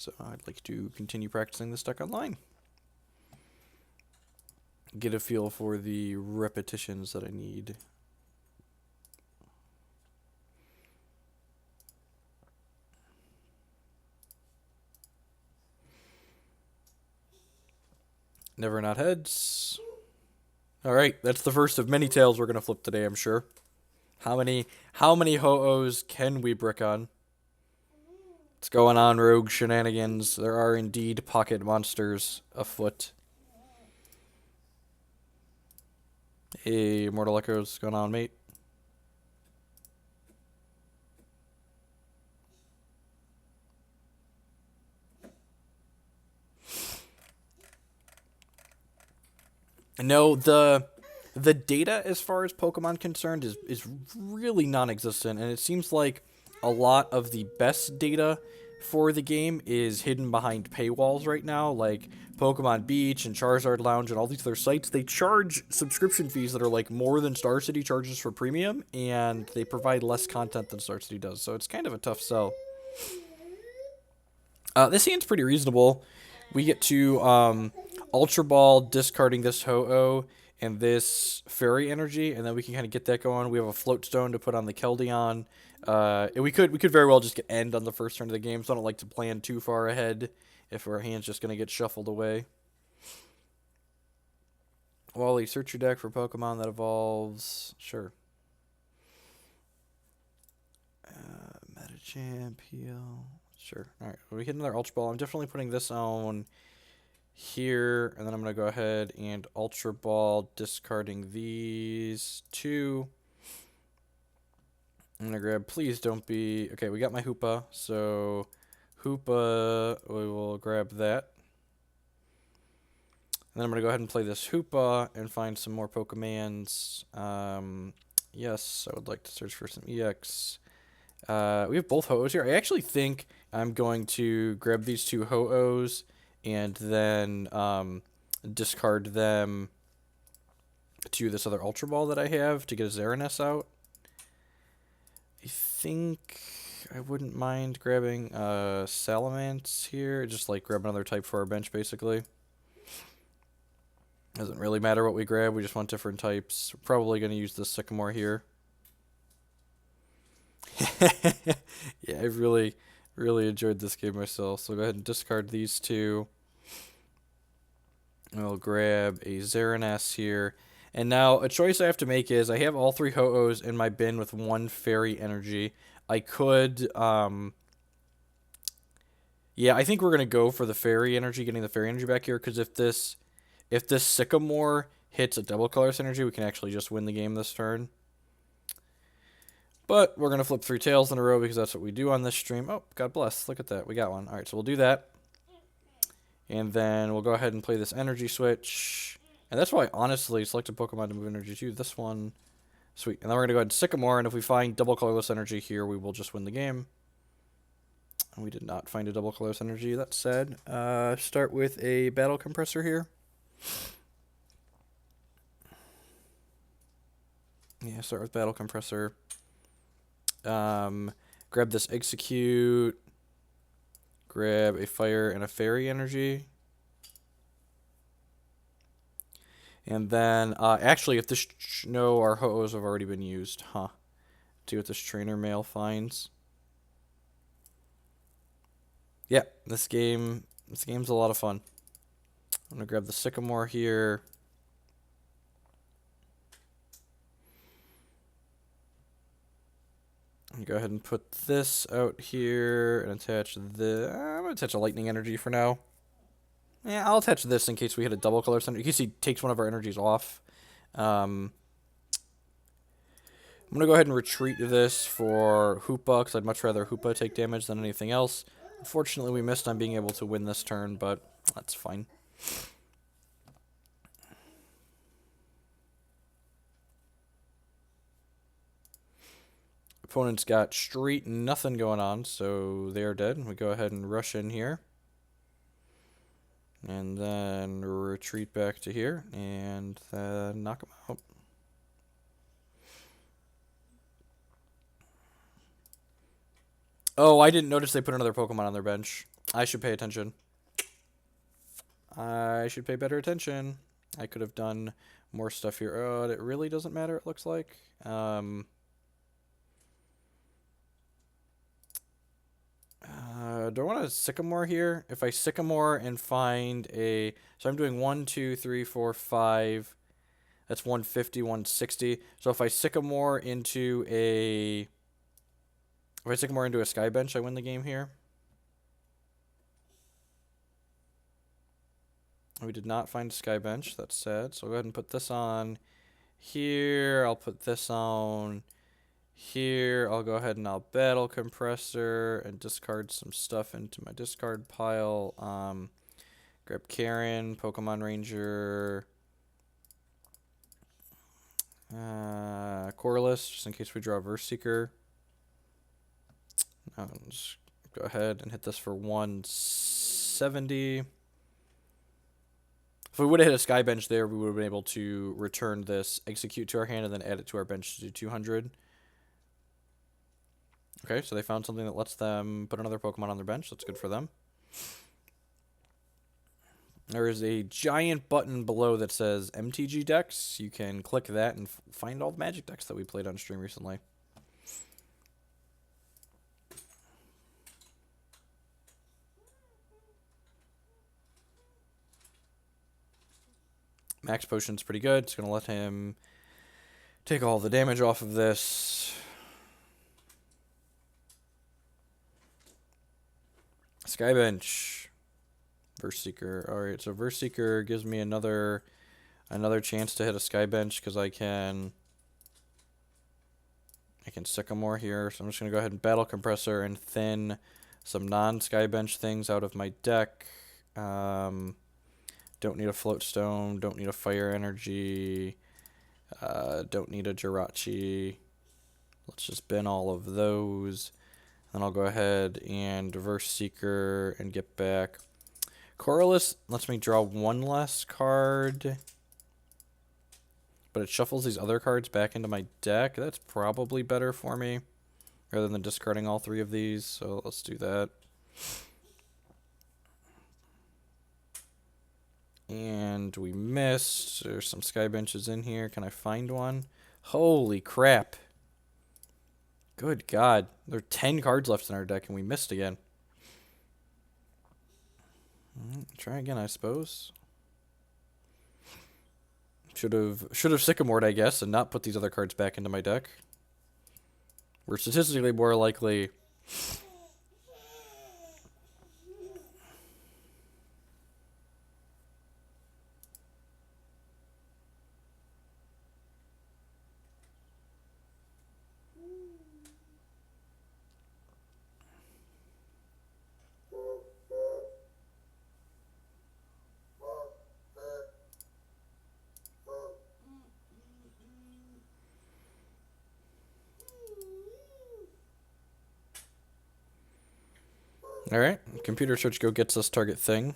So I'd like to continue practicing this deck online. Get a feel for the repetitions that I need. Never not heads. Alright, that's the first of many tails we're gonna flip today, I'm sure. How many Ho-Ohs can we brick on? What's going on, rogue shenanigans? There are indeed pocket monsters afoot. Hey, Mortal Echoes, what's going on, mate? No, the data as far as Pokemon concerned is really non-existent, and it seems like a lot of the best data for the game is hidden behind paywalls right now, like Pokemon Beach and Charizard Lounge and all these other sites. They charge subscription fees that are like more than Star City charges for premium, and they provide less content than Star City does, so it's kind of a tough sell. This hand's pretty reasonable. We get to Ultra Ball discarding this Ho-Oh and this Fairy Energy, and then we can kind of get that going. We have a Float Stone to put on the Keldeo. And we could very well just get end on the first turn of the game, so I don't like to plan too far ahead if our hand's just going to get shuffled away. Wally, search your deck for Pokemon that evolves. Sure. Metachamp, heal. Sure. Alright, we hit another Ultra Ball. I'm definitely putting this on here, and then I'm going to go ahead and Ultra Ball, discarding these two. I'm going to grab, please don't be, okay, we got my Hoopa, so Hoopa, we will grab that. And then I'm going to go ahead and play this Hoopa and find some more Pokemons. Yes, I would like to search for some EX. We have both Ho-Ohs here. I actually think I'm going to grab these two Ho-Ohs and then discard them to this other Ultra Ball that I have to get a Xerneas out. I think I wouldn't mind grabbing Salamence here. Just like grab another type for our bench, basically. Doesn't really matter what we grab. We just want different types. We're probably going to use the Sycamore here. Yeah, I really enjoyed this game myself. So go ahead and discard these two. And we'll grab a Xerneas here. And now a choice I have to make is I have all three Ho-Ohs in my bin with one Fairy Energy. I could, yeah, I think we're gonna go for the Fairy Energy, getting the Fairy Energy back here, because if this Sycamore hits a double Colorless Energy, we can actually just win the game this turn. But we're gonna flip 3 tails in a row because that's what we do on this stream. Oh, God bless! Look at that, we got one. All right, so we'll do that, and then we'll go ahead and play this Energy Switch. And that's why, honestly, selected Pokemon to move energy to. This one, sweet. And then we're going to go ahead and Sycamore, and if we find double Colorless Energy here, we will just win the game. And we did not find a double Colorless Energy. That's sad. Start with a Battle Compressor here. Yeah, start with Battle Compressor. Grab this Exeggcute. Grab a Fire and a Fairy Energy. And then, actually, if this, no, our Ho-Ohs have already been used, huh? See what this Trainer Mail finds. Yeah, this game's a lot of fun. I'm gonna grab the Sycamore here. And go ahead and put this out here and attach the. I'm gonna attach a Lightning Energy for now. Yeah, I'll attach this in case we hit a double color center. In case he takes one of our energies off. I'm going to go ahead and retreat this for Hoopa, because I'd much rather Hoopa take damage than anything else. Unfortunately, we missed on being able to win this turn, but that's fine. Opponent's got straight nothing going on, so they're dead. We go ahead and rush in here. And then retreat back to here, and knock them out. Oh, I didn't notice they put another Pokemon on their bench. I should pay attention. I should pay better attention. I could have done more stuff here. Oh, it really doesn't matter, it looks like. Do I want to Sycamore here? If I Sycamore and find a... So I'm doing 1, 2, 3, 4, 5. That's 150, 160. So if I Sycamore into a... If I Sycamore into a Sky Bench, I win the game here. We did not find a Sky Bench. That's sad. So I'll go ahead and put this on here. I'll put this on here. I'll go ahead and I'll battle Compressor and discard some stuff into my discard pile. Grab Karen, Pokemon Ranger, Colorless, just in case we draw a Verse Seeker. Just go ahead and hit this for 170. If we would have hit a Sky Bench there, we would have been able to return this Exeggcute to our hand and then add it to our bench to do 200. Okay, so they found something that lets them put another Pokemon on their bench. That's good for them. There is a giant button below that says MTG decks. You can click that and find all the Magic decks that we played on stream recently. Max Potion's pretty good. It's going to let him take all the damage off of this. Sky Bench. Verse Seeker. Alright, so Verse Seeker gives me another chance to hit a Sky Bench because I can Sycamore here. So I'm just going to go ahead and battle Compressor and thin some non-Sky Bench things out of my deck. Don't need a Float Stone. Don't need a Fire Energy. Don't need a Jirachi. Let's just bin all of those. Then I'll go ahead and Verse Seeker and get back. Colorless lets me draw one less card. But it shuffles these other cards back into my deck. That's probably better for me. Rather than discarding all three of these. So let's do that. And we missed. There's some Sky Benches in here. Can I find one? Holy crap. Good God. There are 10 cards left in our deck and we missed again. Try again, I suppose. Should have Sycamored, I guess, and not put these other cards back into my deck. We're statistically more likely... Alright, Computer Search Go gets us target thing.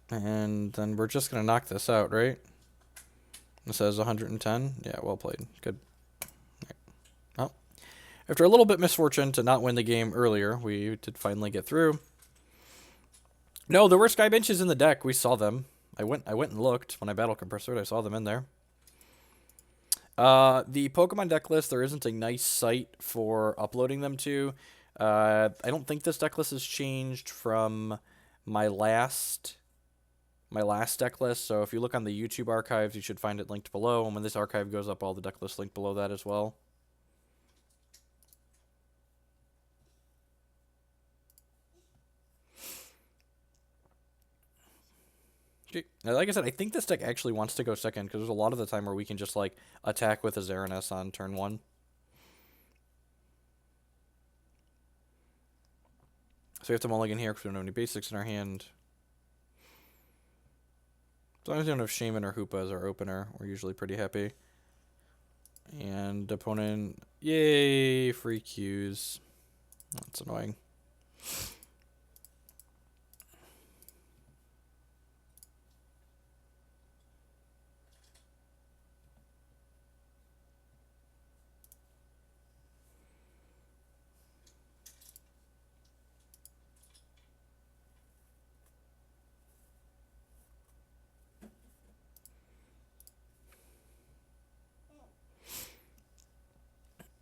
And then we're just going to knock this out, right? This says 110. Yeah, well played. Good. Right. Well, after a little bit misfortune to not win the game earlier, we did finally get through. No, there were Sky Benches in the deck. We saw them. I went and looked when I battle Compressor. I saw them in there. The Pokemon deck list, there isn't a nice site for uploading them to. I don't think this deck list has changed from my last deck list. So if you look on the YouTube archives, you should find it linked below. And when this archive goes up, all the deck lists linked below that as well. Now, like I said, I think this deck actually wants to go second because there's a lot of the time where we can just like attack with a Xerneas on turn 1. So we have to mulligan here because we don't have any basics in our hand. As long as we don't have Shaymin or Hoopa as our opener, we're usually pretty happy. And opponent, yay, free Qs. That's annoying.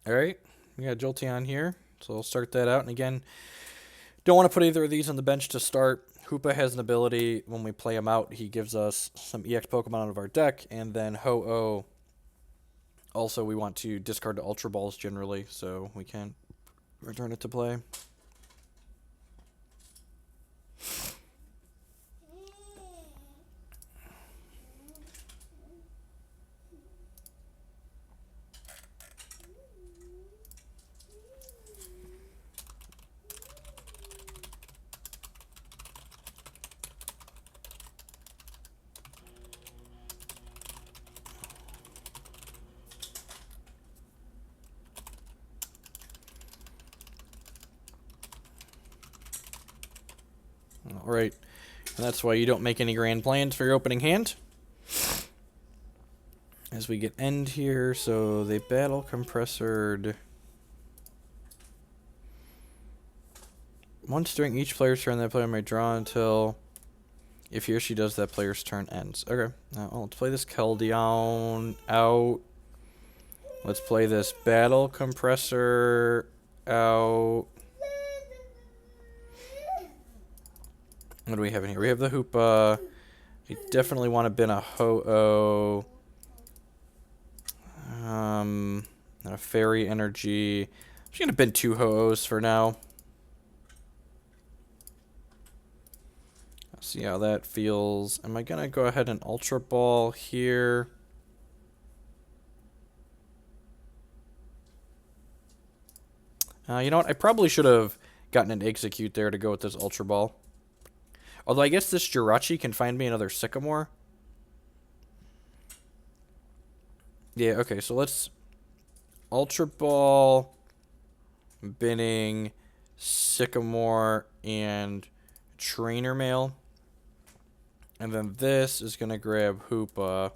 Alright, we got Jolteon here, so we'll start that out. And again, don't want to put either of these on the bench to start. Hoopa has an ability, when we play him out, he gives us some EX Pokemon out of our deck, and then Ho-Oh. Also, we want to discard the Ultra Balls generally, so we can return it to play. Alright, and that's why you don't make any grand plans for your opening hand. As we get end here, so they battle Compressored. Once during each player's turn, that player may draw until, if he or she does, that player's turn ends. Okay, now let's play this Keldeo out. Let's play this battle Compressor out. What do we have in here? We have the Hoopa. We definitely want to bin a Ho-Oh. And a Fairy Energy. I'm just going to bin 2 Ho-Ohs for now. See how that feels. Am I going to go ahead and Ultra Ball here? You know what? I probably should have gotten an Exeggcute there to go with this Ultra Ball. Although I guess this Jirachi can find me another Sycamore. Yeah, okay, so let's Ultra Ball, binning, Sycamore, and Trainer Mail. And then this is going to grab Hoopa.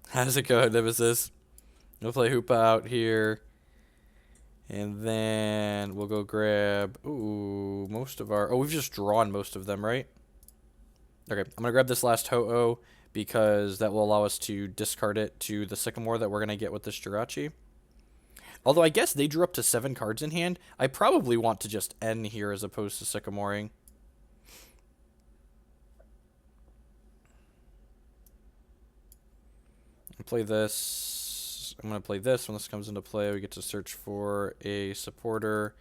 How's it go, Nemesis? We'll play Hoopa out here. And then we'll go grab, most of our, we've just drawn most of them, right? Okay, I'm going to grab this last Ho-Oh because that will allow us to discard it to the Sycamore that we're going to get with this Jirachi. Although I guess they drew up to 7 cards in hand. I probably want to just end here as opposed to Sycamoring. Play this. I'm going to play this. When this comes into play, we get to search for a supporter.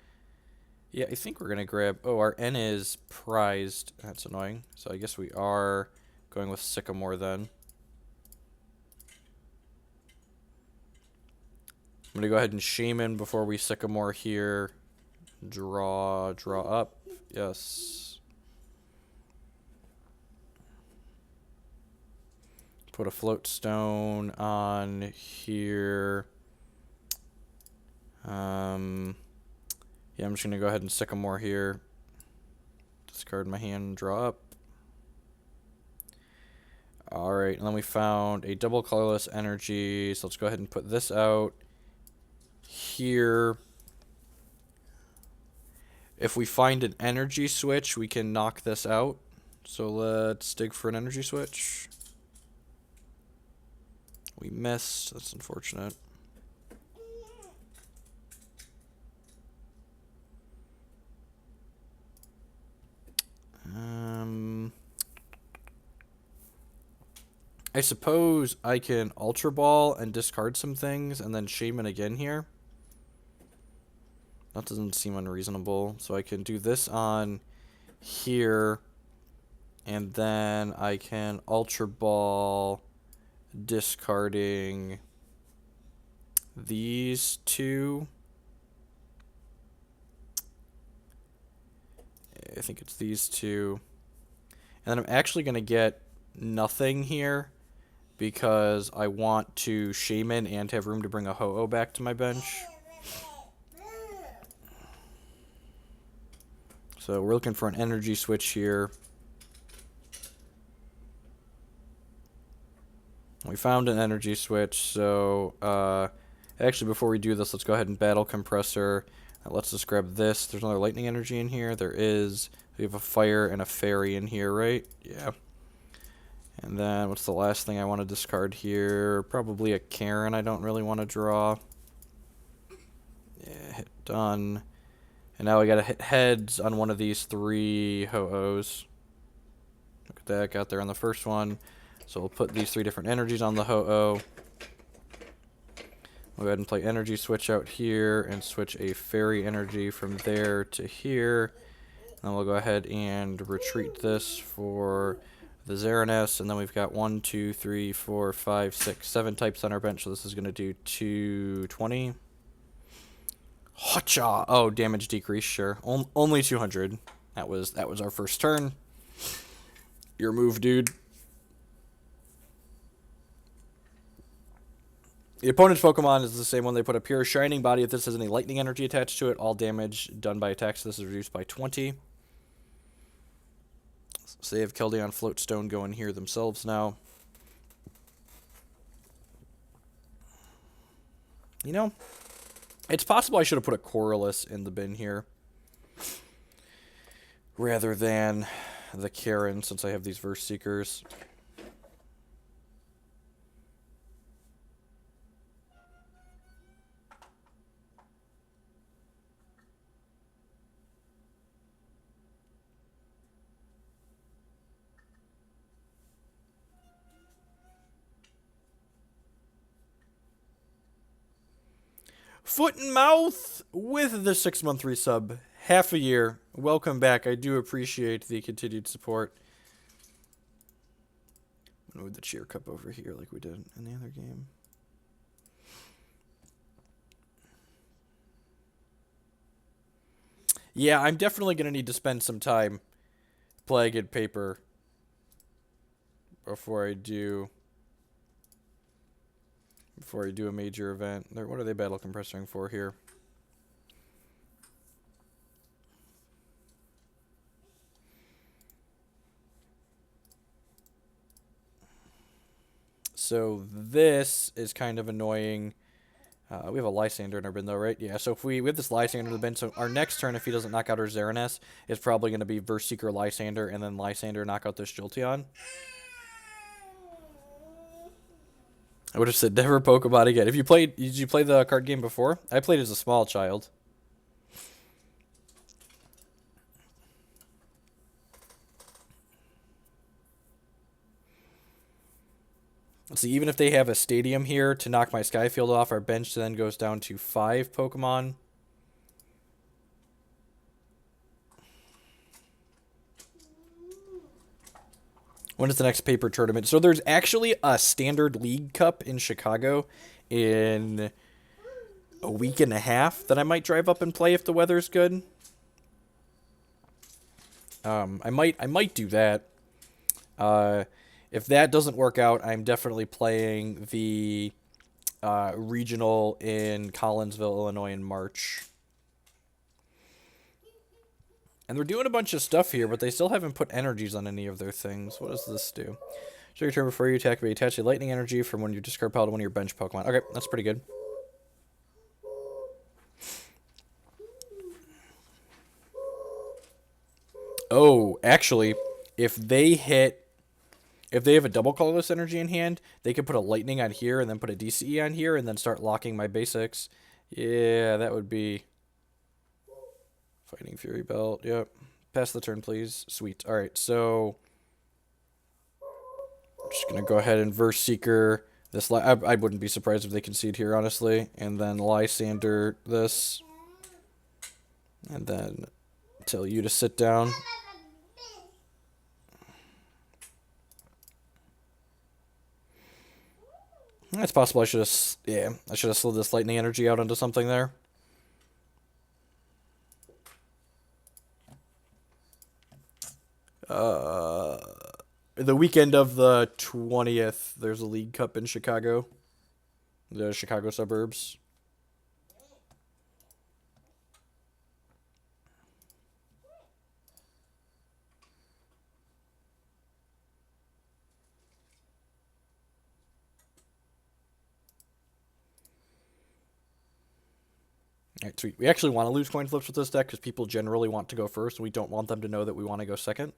Yeah, I think we're going to grab... Oh, our N is prized. That's annoying. So I guess we are going with Sycamore then. I'm going to go ahead and Shaymin before we Sycamore here. Draw up. Yes. Put a Float Stone on here. Yeah, I'm just going to go ahead and Sycamore here. Discard my hand, draw up. Alright, and then we found a double colorless energy. So let's go ahead and put this out here. If we find an energy switch, we can knock this out. So let's dig for an energy switch. We missed. That's unfortunate. I suppose I can Ultra Ball and discard some things and then Shaymin again here. That doesn't seem unreasonable. So I can do this on here, and then I can Ultra Ball, discarding these 2. I think it's these 2. And then I'm actually going to get nothing here because I want to Shaymin and have room to bring a Ho-Oh back to my bench. So we're looking for an energy switch here. We found an energy switch, so actually before we do this, let's go ahead and battle Compressor. Let's just grab this. There's another lightning energy in here. There is. We have a fire and a fairy in here, right? Yeah. And then what's the last thing I want to discard here? Probably a Karen I don't really want to draw. Yeah, hit done. And now we gotta hit heads on one of these 3 Ho-Ohs. Look at that, got there on the first one. So we'll put these 3 different energies on the Ho-Oh. We'll go ahead and play Energy Switch out here and switch a Fairy Energy from there to here. And we'll go ahead and retreat this for the Xerneas, and then we've got 1, 2, 3, 4, 5, 6, 7 types on our bench, so this is going to do 220. Hacha! Oh, damage decrease, sure. Only 200. That was our first turn. Your move, dude. The opponent's Pokemon is the same one. They put a pure Shining Body. If this has any lightning energy attached to it, all damage done by attacks, this is reduced by 20. So they have Keldeo Float Stone going here themselves now. You know, it's possible I should have put a Colorless in the bin here rather than the Karen, since I have these Verse Seekers. Foot and Mouth with the 6-month resub. Half a year. Welcome back. I do appreciate the continued support. Move the cheer cup over here like we did in the other game. Yeah, I'm definitely going to need to spend some time playing in paper before I do a major event. What are they battle compressoring for here? So this is kind of annoying. We have a Lysandre in our bin though, right? Yeah, so if we have this Lysandre in the bin, so our next turn, if he doesn't knock out our Xerneas, is probably going to be Verse Seeker Lysandre, and then Lysandre knock out this Jolteon. I would have said never Pokemon again. Did you play the card game before? I played as a small child. Let's see, even if they have a stadium here to knock my Sky Field off, our bench then goes down to 5 Pokemon. When is the next paper tournament? So there's actually a standard league cup in Chicago in a week and a half that I might drive up and play if the weather's good. I might do that. If that doesn't work out, I'm definitely playing the regional in Collinsville, Illinois in March. And they're doing a bunch of stuff here, but they still haven't put energies on any of their things. What does this do? Show your turn before you attack, attach a lightning energy from when you discard pile to one of your bench Pokemon. Okay, that's pretty good. Oh, actually, if they have a double colorless energy in hand, they could put a lightning on here and then put a DCE on here and then start locking my basics. Yeah, that would be... Fighting Fury Belt, yep. Pass the turn, please. Sweet. Alright, so... I'm just going to go ahead and Verse Seeker this. I wouldn't be surprised if they concede here, honestly. And then Lysandre this. And then tell you to sit down. It's possible I should have slid this lightning energy out onto something there. The weekend of the 20th, there's a League Cup in Chicago. The Chicago suburbs. Alright, sweet. We actually want to lose coin flips with this deck because people generally want to go first, and we don't want them to know that we want to go second.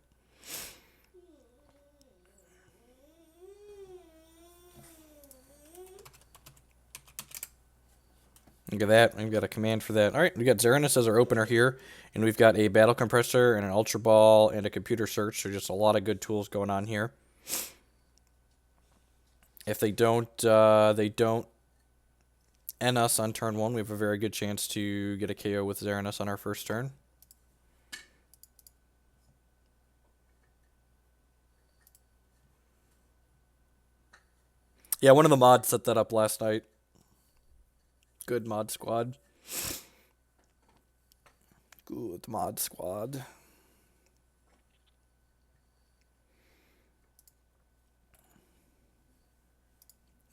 Look at that. We've got a command for that. All right, we got Xerneas as our opener here, and we've got a battle compressor and an Ultra Ball and a computer search. So just a lot of good tools going on here. If they don't end us on turn 1, we have a very good chance to get a KO with Xerneas on our first turn. Yeah, one of the mods set that up last night. Good mod squad. Good mod squad.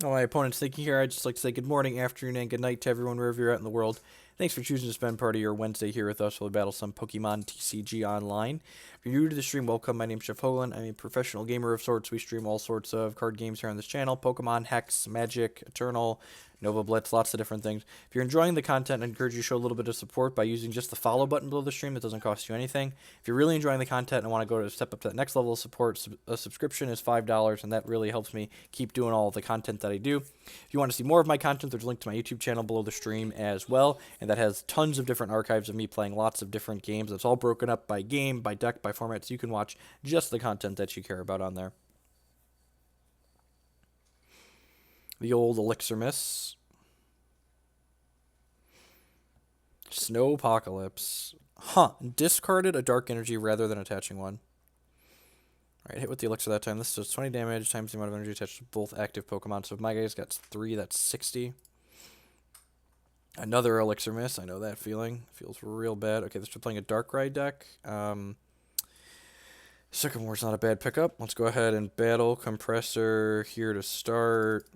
Oh, my opponent's thinking here. I'd just like to say good morning, afternoon, and good night to everyone wherever you're at in the world. Thanks for choosing to spend part of your Wednesday here with us while we battle some Pokemon TCG online. If you're new to the stream, welcome. My name's Chef Hogan. I'm a professional gamer of sorts. We stream all sorts of card games here on this channel. Pokemon, Hex, Magic, Eternal, Nova Blitz, lots of different things. If you're enjoying the content, I encourage you to show a little bit of support by using just the follow button below the stream. It doesn't cost you anything. If you're really enjoying the content and want to go to step up to that next level of support, a subscription is $5, and that really helps me keep doing all of the content that I do. If you want to see more of my content, there's a link to my YouTube channel below the stream as well, and that has tons of different archives of me playing lots of different games. It's all broken up by game, by deck, by format, so you can watch just the content that you care about on there. The old Elixir Miss. Snowpocalypse. Huh. Discarded a Dark Energy rather than attaching one. Alright, hit with the Elixir that time. This does 20 damage times the amount of energy attached to both active Pokemon. So if my guy's got 3, that's 60. Another Elixir Miss. I know that feeling. Feels real bad. Okay, this is playing a Darkrai deck. Sycamore's not a bad pickup. Let's go ahead and battle Compressor here to start.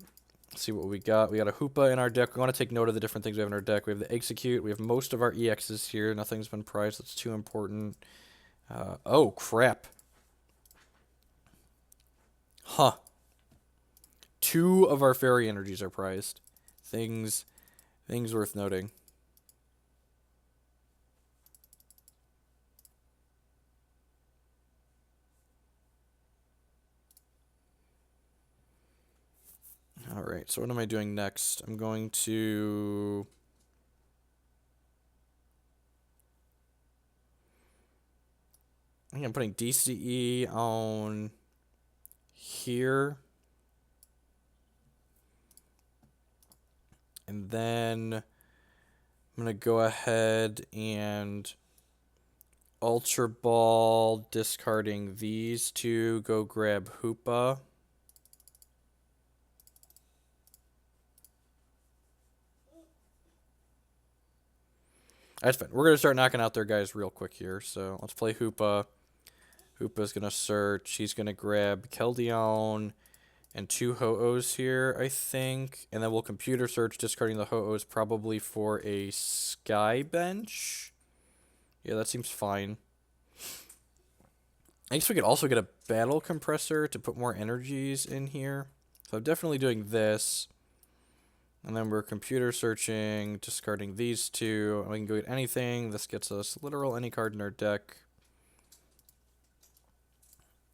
See what we got. We got a Hoopa in our deck. We want to take note of the different things we have in our deck. We have the Exeggcute. We have most of our EXs here. Nothing's been prized. That's too important. Oh, crap. Huh. 2 of our Fairy Energies are prized. Things worth noting. Alright, so what am I doing next? I'm going to... I think I'm putting DCE on here. And then I'm going to go ahead and Ultra Ball, discarding these 2, go grab Hoopa. That's fine. We're going to start knocking out their guys real quick here. So let's play Hoopa. Hoopa's going to search. He's going to grab Keldeo and 2 Ho-Ohs here, I think. And then we'll computer search, discarding the Ho-Ohs probably for a Sky Bench. Yeah, that seems fine. I guess we could also get a battle compressor to put more energies in here. So I'm definitely doing this. And then we're computer searching, discarding these 2. And we can go get anything. This gets us literal any card in our deck.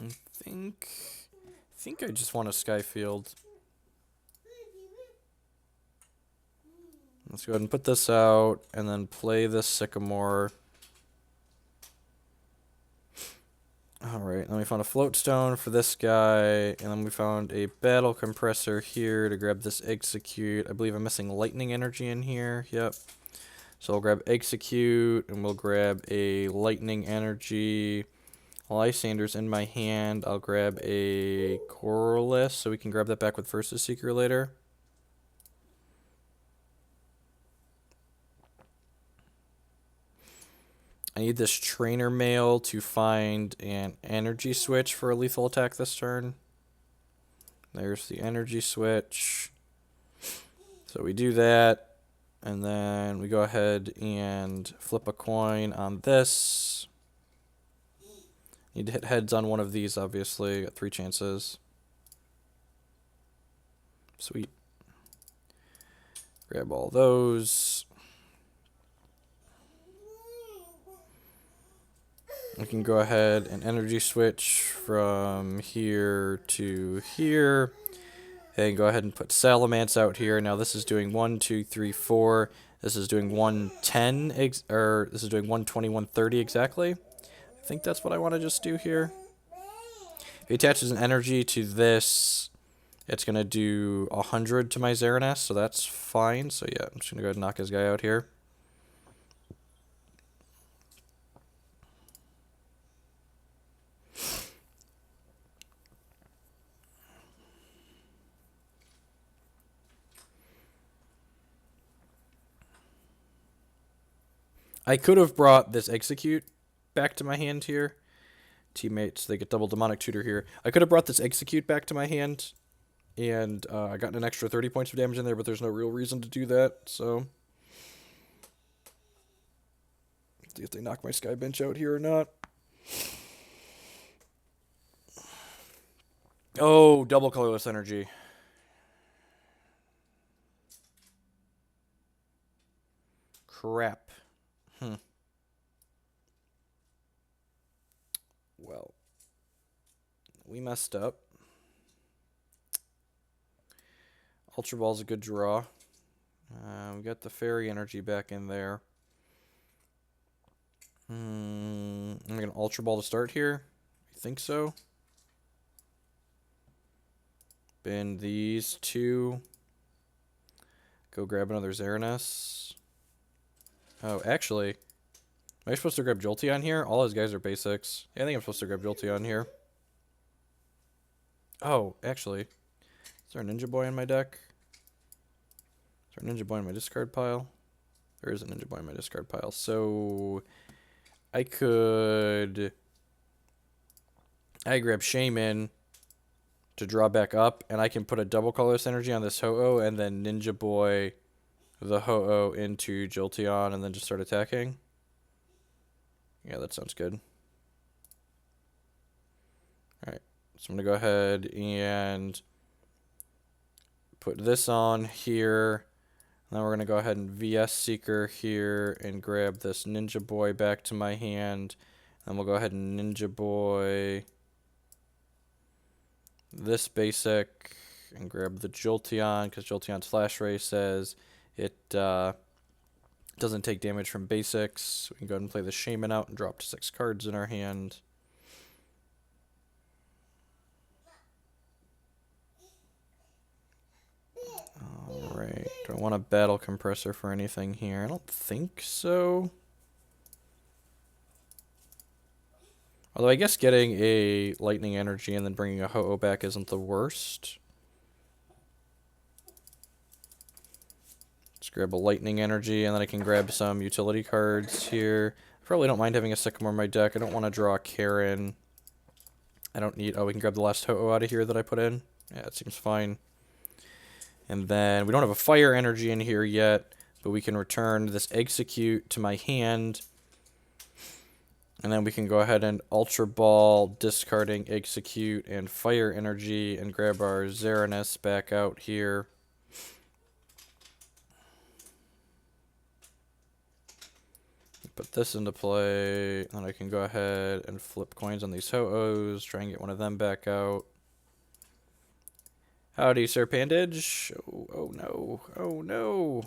I think I just want a Sky Field. Let's go ahead and put this out and then play this Sycamore. Alright, then we found a Float Stone for this guy, and then we found a Battle Compressor here to grab this Exeggcute. I believe I'm missing Lightning Energy in here. Yep. So I'll grab Exeggcute, and we'll grab a Lightning Energy. Lysandre's in my hand. I'll grab a Colorless, so we can grab that back with Versus Seeker later. I need this Trainer Mail to find an Energy Switch for a lethal attack this turn. There's the Energy Switch. So we do that, and then we go ahead and flip a coin on this. Need to hit heads on one of these, obviously. Got 3 chances. Sweet. Grab all those. We can go ahead and energy switch from here to here. And go ahead and put Salamence out here. Now this is doing 1, 2, 3, 4. This is doing 110, or this is doing 120, 130 exactly. I think that's what I want to just do here. If he attaches an energy to this, it's going to do 100 to my Xerneas, so that's fine. So yeah, I'm just going to go ahead and knock his guy out here. I could have brought this Exeggcute back to my hand here. Teammates, they get double Demonic Tutor here. I could have brought this Exeggcute back to my hand, and I got an extra 30 points of damage in there, but there's no real reason to do that, so... See if they knock my Sky Bench out here or not. Oh, double Colorless energy. Crap. Well, we messed up. Ultra Ball's a good draw. We got the Fairy energy back in there. I'm going to Ultra Ball to start here. I think so. Bend these two. Go grab another Xerneas. Oh, actually, am I supposed to grab Jolteon here? All his guys are basics. Yeah, I think I'm supposed to grab Jolteon here. Oh, actually, is there a Ninja Boy in my deck? Is there a Ninja Boy in my discard pile? There is a Ninja Boy in my discard pile. So I could... I grab Shaymin to draw back up, and I can put a double Colorless energy on this Ho-Oh, and then Ninja Boy the Ho-Oh into Jolteon, and then just start attacking. Yeah, that sounds good. Alright, so I'm going to go ahead and put this on here. Then we're going to go ahead and VS Seeker here and grab this Ninja Boy back to my hand. And we'll go ahead and Ninja Boy this basic and grab the Jolteon, because Jolteon's Flash Ray says it doesn't take damage from basics. We can go ahead and play the Shaymin out and drop 6 cards in our hand. Alright, do I want to battle Compressor for anything here? I don't think so. Although I guess getting a Lightning Energy and then bringing a Ho-Oh back isn't the worst. Let's grab a Lightning Energy, and then I can grab some utility cards here. I probably don't mind having a Sycamore in my deck. I don't want to draw a Karen. I don't need... Oh, we can grab the last Ho-Oh out of here that I put in. Yeah, it seems fine. And then we don't have a Fire Energy in here yet, but we can return this Exeggcute to my hand. And then we can go ahead and Ultra Ball, discarding Exeggcute and Fire Energy, and grab our Xerneas back out here. Put this into play, and I can go ahead and flip coins on these Ho-Ohs, try and get one of them back out. Howdy, Sir Pandage. Oh no. Oh no.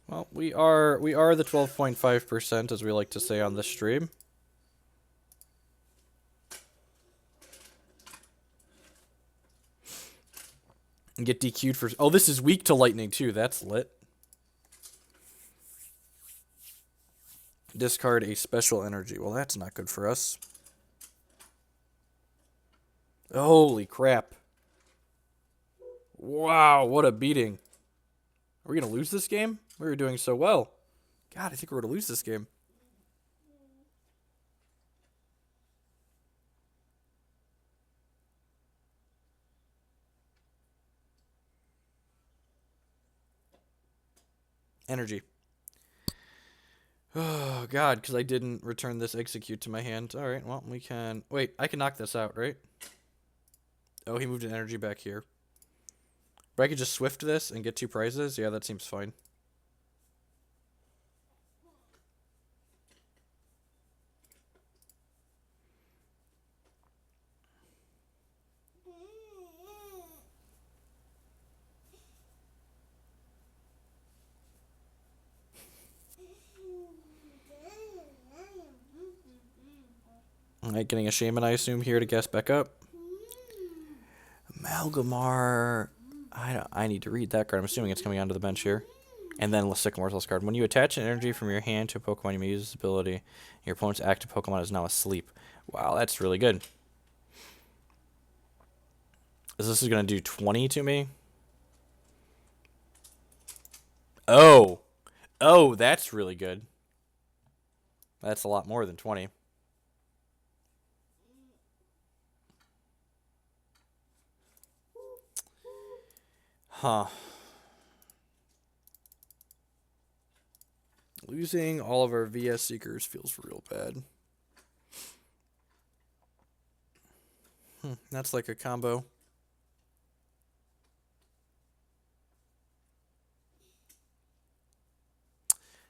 Well, we are the 12.5%, as we like to say on this stream. And get DQ'd for... Oh, this is weak to lightning, too. That's lit. Discard a special energy. Well, that's not good for us. Holy crap. Wow, what a beating. Are we going to lose this game? We were doing so well. God, I think we're going to lose this game. Energy. Oh, God, because I didn't return this Exeggcute to my hand. All right, well, we can... Wait, I can knock this out, right? Oh, he moved an energy back here. But I could just Swift this and get 2 prizes? Yeah, that seems fine. Alright, getting a Shaymin, I assume, here to guess back up. Amalgamar. I need to read that card. I'm assuming it's coming onto the bench here. And then Sycamore's last card. When you attach an energy from your hand to a Pokemon, you may use this ability. Your opponent's active Pokemon is now asleep. Wow, that's really good. Is this going to do 20 to me? Oh. Oh, that's really good. That's a lot more than 20. Huh. Losing all of our VS Seekers feels real bad. That's like a combo.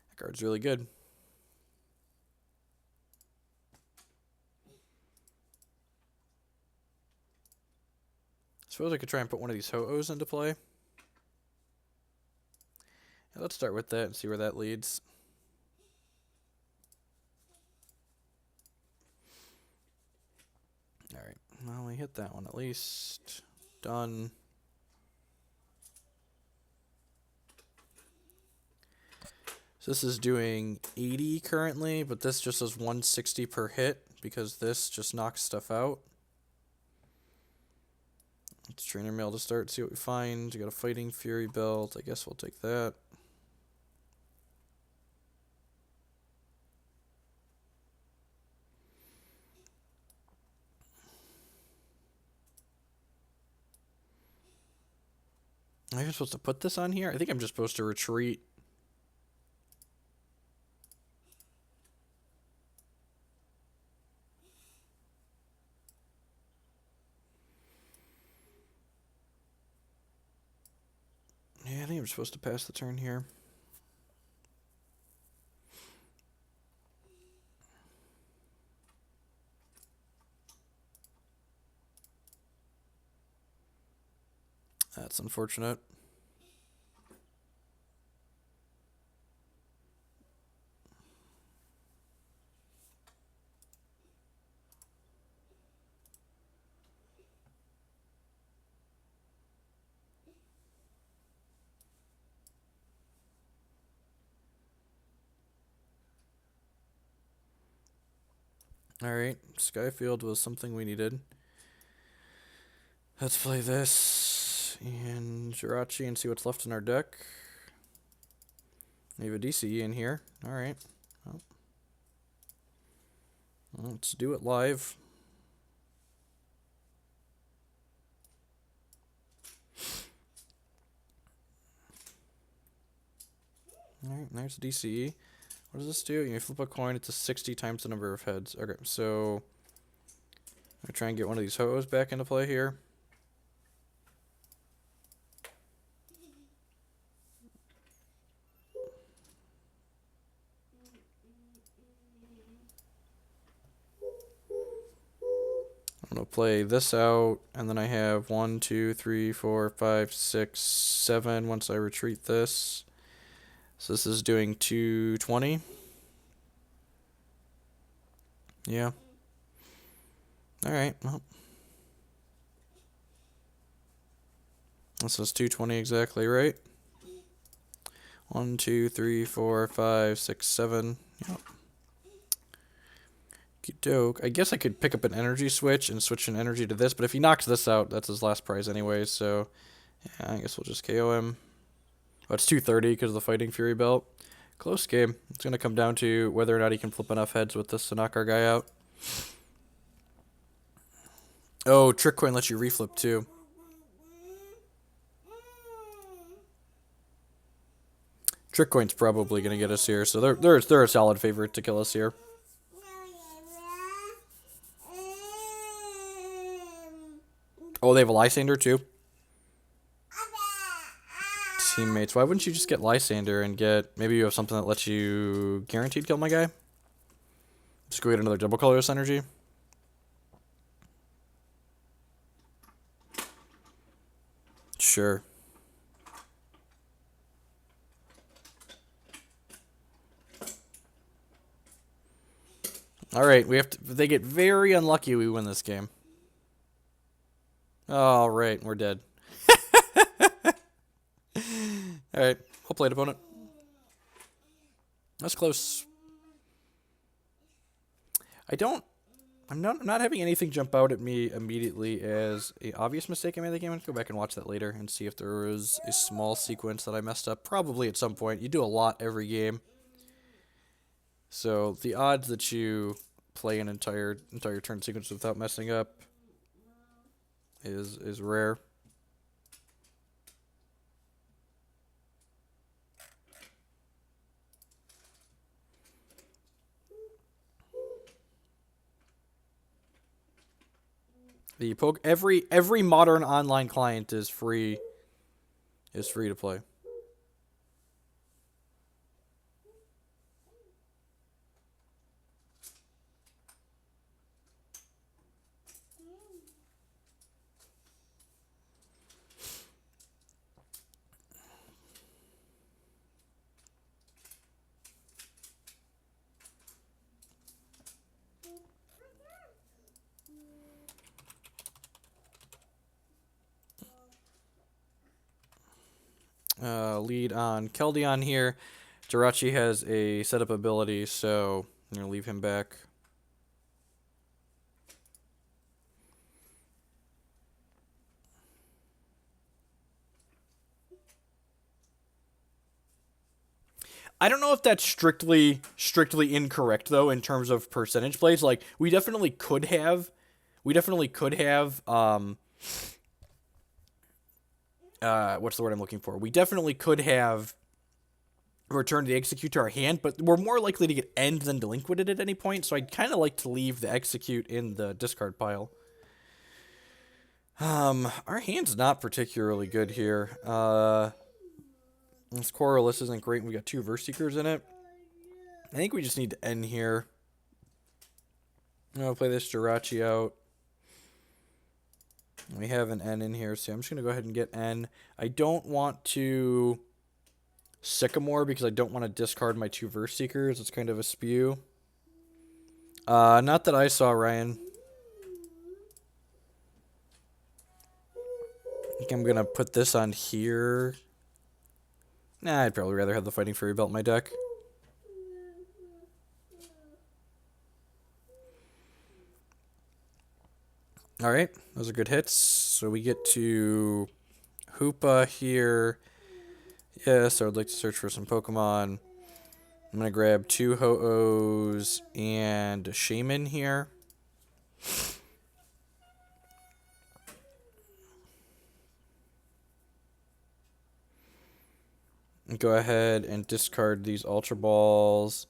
That card's really good. I suppose I could try and put one of these Ho-Ohs into play. Yeah, let's start with that and see where that leads. Alright, well, we hit that one at least. Done. So this is doing 80 currently, but this just does 160 per hit because this just knocks stuff out. Let's Trainer Mail to start, see what we find. We got a Fighting Fury belt. I guess we'll take that. Am I supposed to put this on here? I think I'm just supposed to retreat. Yeah, I think I'm supposed to pass the turn here. That's unfortunate. Alright, Sky Field was something we needed. Let's play this and Jirachi and see what's left in our deck. We have a DCE in here. Alright. Well, let's do it live. Alright, there's DCE. What does this do? You flip a coin, it's a 60 times the number of heads. Okay, so I'm gonna try and get one of these Ho-Ohs back into play here. I'm gonna play this out, and then I have 1, 2, 3, 4, 5, 6, 7 once I retreat this. So this is doing 220. Yeah. Alright, well. This is 220 exactly, right? 1, 2, 3, 4, 5, 6, 7. Yep. Doke. I guess I could pick up an energy switch and switch an energy to this, but if he knocks this out, that's his last prize anyway, so yeah, I guess we'll just KO him. Oh, it's 230 because of the Fighting Fury belt. Close game. It's going to come down to whether or not he can flip enough heads with this to knock our guy out. Oh, Trick Coin lets you reflip too. Trick Coin's probably going to get us here, so they're a solid favorite to kill us here. Oh, they have a Lysandre too? Teammates. Why wouldn't you just get Lysandre and get... Maybe you have something that lets you guaranteed kill my guy? Just go get another double colorless energy. Sure. All right, we have to. If they get very unlucky, we win this game. All right, we're dead. All right, well played, opponent. That's close. I'm not having anything jump out at me immediately as a obvious mistake I made in the game. I'm gonna go back and watch that later and see if there was a small sequence that I messed up. Probably at some point. You do a lot every game, so the odds that you play an entire turn sequence without messing up is rare. Every modern online client is free to play. Lead on Keldeo here. Jirachi has a setup ability, so I'm going to leave him back. I don't know if that's strictly incorrect though in terms of percentage plays. Like we definitely could have what's the word I'm looking for? We definitely could have returned the Exeggcute to our hand, but we're more likely to get end than delinquented at any point, so I'd kind of like to leave the Exeggcute in the discard pile. Our hand's not particularly good here. This Colorless isn't great. We got 2 Verse Seekers in it. I think we just need to end here. I'm going to play this Jirachi out. We have an N in here, so I'm just going to go ahead and get N. I don't want to Sycamore because I don't want to discard my 2 Verse Seekers. It's kind of a spew. Not that I saw, Ryan. I think I'm going to put this on here. Nah, I'd probably rather have the Fighting Fury belt in my deck. Alright, those are good hits. So we get to Hoopa here. Yes, I would like to search for some Pokemon. I'm going to grab 2 Ho-Ohs and Shaymin here. And go ahead and discard these Ultra Balls.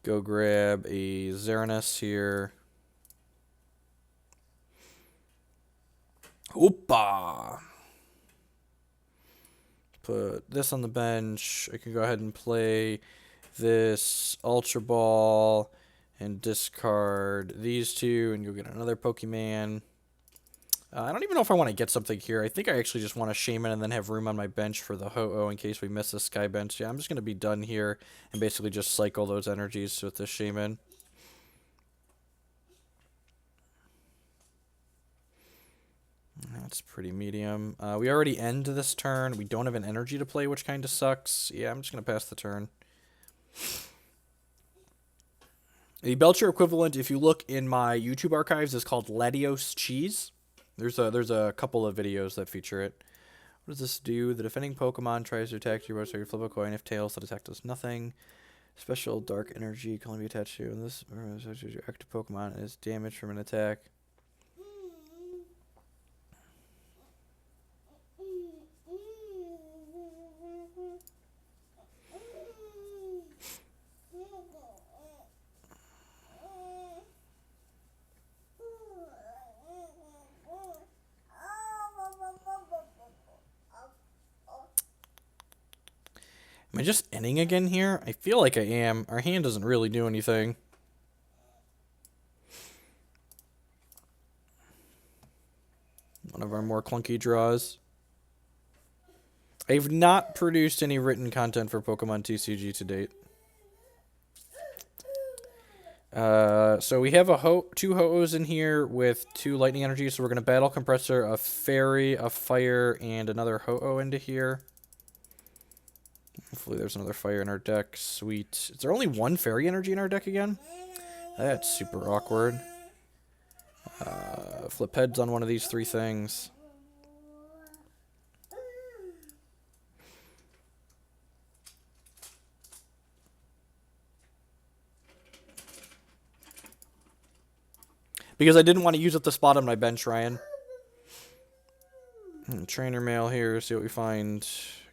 Go grab a Xerneas here. Hoopa! Put this on the bench. I can go ahead and play this Ultra Ball and discard these 2 and go get another Pokemon. I don't even know if I want to get something here. I think I actually just want to Shaymin and then have room on my bench for the Ho-Oh in case we miss the Sky bench. Yeah, I'm just going to be done here and basically just cycle those energies with the Shaymin. That's pretty medium. We already end this turn. We don't have an energy to play, which kind of sucks. Yeah, I'm just going to pass the turn. The Belcher equivalent, if you look in my YouTube archives, is called Latios Cheese. There's a couple of videos that feature it. What does this do? The defending Pokemon tries to attack you, so you flip a coin. If tails, that attack does nothing. Special Dark Energy can only be attached to, and this your active Pokemon is damaged from an attack. Am I just ending again here? I feel like I am. Our hand doesn't really do anything. One of our more clunky draws. I've not produced any written content for Pokemon TCG to date. So we have two Ho-Ohs in here with 2 lightning energies. So we're gonna battle Compressor, a fairy, a fire, and another Ho-Oh into here. Hopefully there's another fire in our deck. Sweet. Is there only 1 fairy energy in our deck again? That's super awkward. Flip heads on one of these 3 things. Because I didn't want to use up the spot on my bench, Ryan. Trainer mail here, see what we find.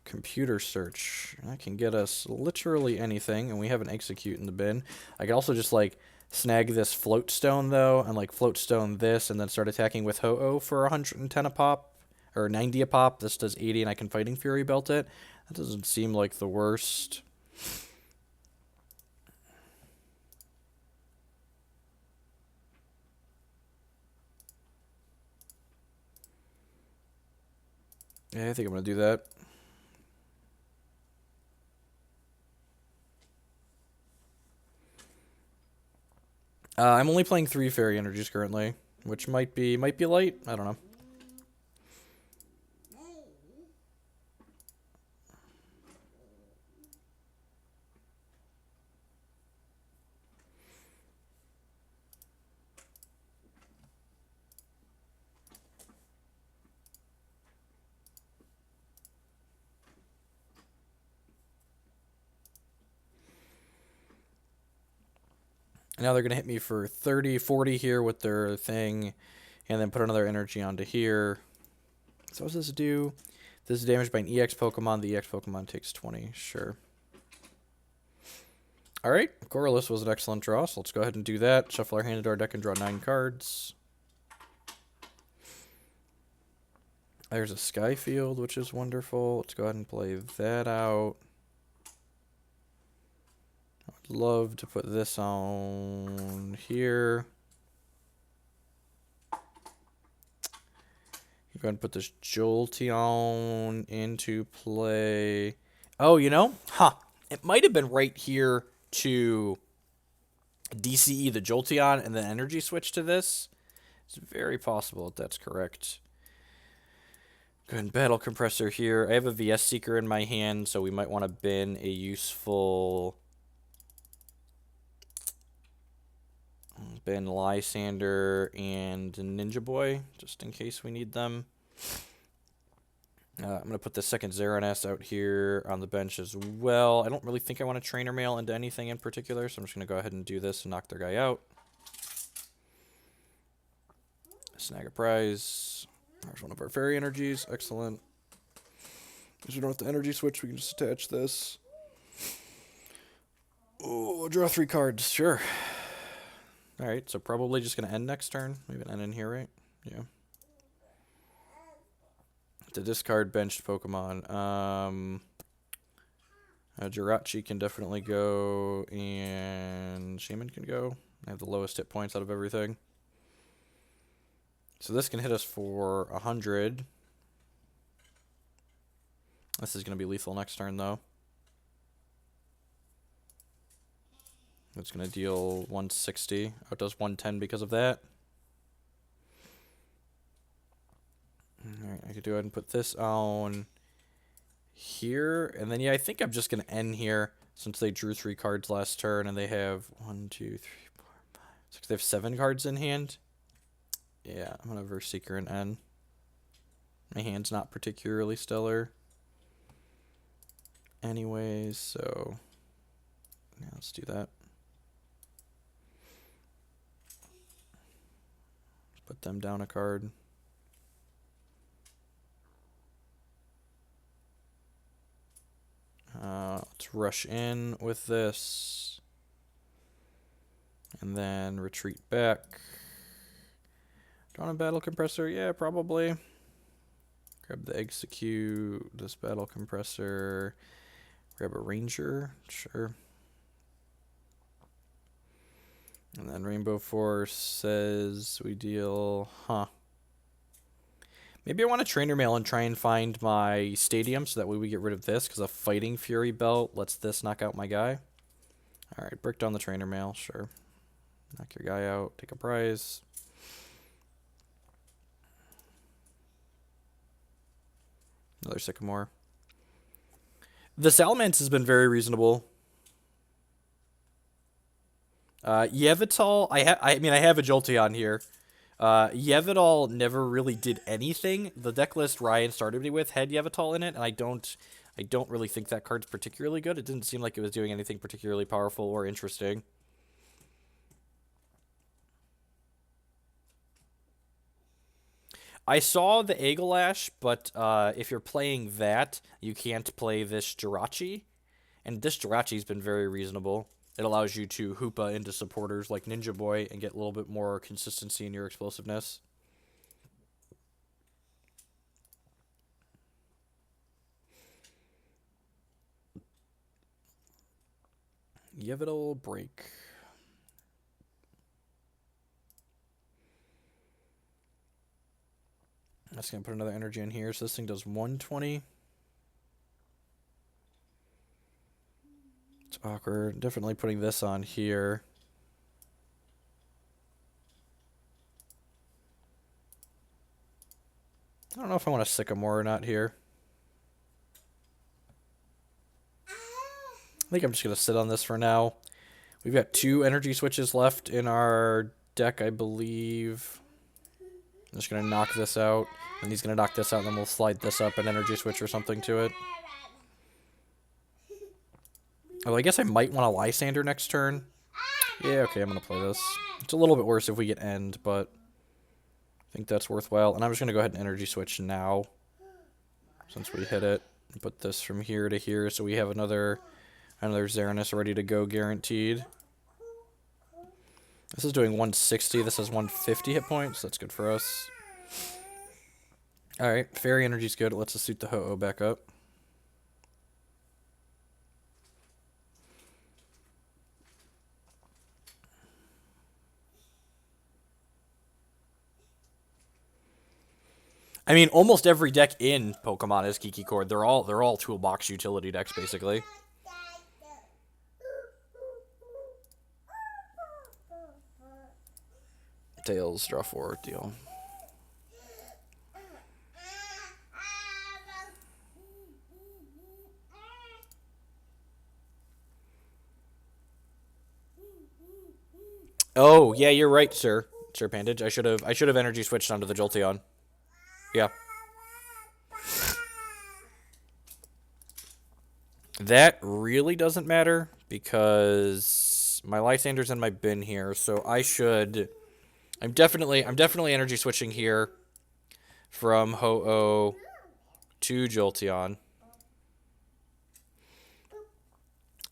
Computer search. That can get us literally anything, and we have an Exeggcute in the bin. I can also just, like, snag this Float Stone, though, and, like, Float Stone this, and then start attacking with Ho-Oh for 110 a pop, or 90 a pop. This does 80, and I can Fighting Fury belt it. That doesn't seem like the worst. Yeah, I think I'm going to do that. I'm only playing 3 fairy energies currently, which might be light. I don't know. Now they're going to hit me for 30, 40 here with their thing, and then put another energy onto here. So what does this do? This is damaged by an EX Pokemon. The EX Pokemon takes 20. Sure. Alright, Colorless was an excellent draw, so let's go ahead and do that. Shuffle our hand into our deck and draw 9 cards. There's a Sky Field, which is wonderful. Let's go ahead and play that out. I'd love to put this on here. Go ahead and put this Jolteon into play. Oh, you know? It might have been right here to DCE the Jolteon and then Energy Switch to this. It's very possible that that's correct. Go ahead and battle Compressor here. I have a VS Seeker in my hand, so we might want to bin a useful... bin Lysandre and Ninja Boy, just in case we need them. I'm going to put the second Xerneas out here on the bench as well. I don't really think I want to Trainer Mail into anything in particular, so I'm just going to go ahead and do this and knock their guy out. Snag a prize. There's one of our fairy energies. Excellent. Because we don't have the energy switch, we can just attach this. Oh, draw 3 cards. Sure. Alright, so probably just going to end next turn. We have an end in here, right? Yeah. To discard benched Pokemon. Jirachi can definitely go, and Shaymin can go. I have the lowest hit points out of everything. So this can hit us for 100. This is going to be lethal next turn, though. It's going to deal 160. Oh, it does 110 because of that. Alright, I could go ahead and put this on here. And then, yeah, I think I'm just going to end here since they drew 3 cards last turn and they have 1, 2, 3, 4, 5, 6. They have 7 cards in hand. Yeah, I'm going to Verse Seeker and end. My hand's not particularly stellar. Anyways, so yeah, let's do that. Put them down a card. Let's rush in with this. And then retreat back. Do I want to battle Compressor? Yeah, probably. Grab the Exeggcute, this battle Compressor. Grab a Ranger, sure. And then Rainbow Force says we deal, Maybe I want to Trainer Mail and try and find my Stadium so that way we get rid of this, because a Fighting Fury belt lets this knock out my guy. Alright, brick down the Trainer Mail, sure. Knock your guy out, take a prize. Another Sycamore. The Salamence has been very reasonable. Yveltal, I mean, I have a Jolteon here. Yveltal never really did anything. The deck list Ryan started me with had Yveltal in it, and I don't really think that card's particularly good. It didn't seem like it was doing anything particularly powerful or interesting. I saw the Aegislash, but if you're playing that, you can't play this Jirachi. And this Jirachi's been very reasonable. It allows you to Hoopa into supporters like Ninja Boy and get a little bit more consistency in your explosiveness. Yveltal break. I'm just going to put another energy in here. So this thing does 120. It's awkward. Definitely putting this on here. I don't know if I want a Sycamore or not here. I think I'm just going to sit on this for now. We've got 2 energy switches left in our deck, I believe. I'm just going to knock this out. And he's going to knock this out, and then we'll slide this up an energy switch or something to it. Oh, I guess I might want a Lysandre next turn. Yeah, okay, I'm going to play this. It's a little bit worse if we get end, but I think that's worthwhile. And I'm just going to go ahead and energy switch now, since we hit it. And put this from here to here, so we have another Xerneas ready to go, guaranteed. This is doing 160. This has 150 hit points. That's good for us. Alright, Fairy Energy's good. It lets us suit the Ho-Oh back up. I mean, almost every deck in Pokemon is Kiki Cord. They're all toolbox utility decks, basically. Tails, draw 4, deal. Oh, yeah, you're right, sir. Sir Pandage. I should have energy switched onto the Jolteon. Yeah. That really doesn't matter because my Lysandre's in my bin here, so I'm definitely energy switching here from Ho-Oh to Jolteon.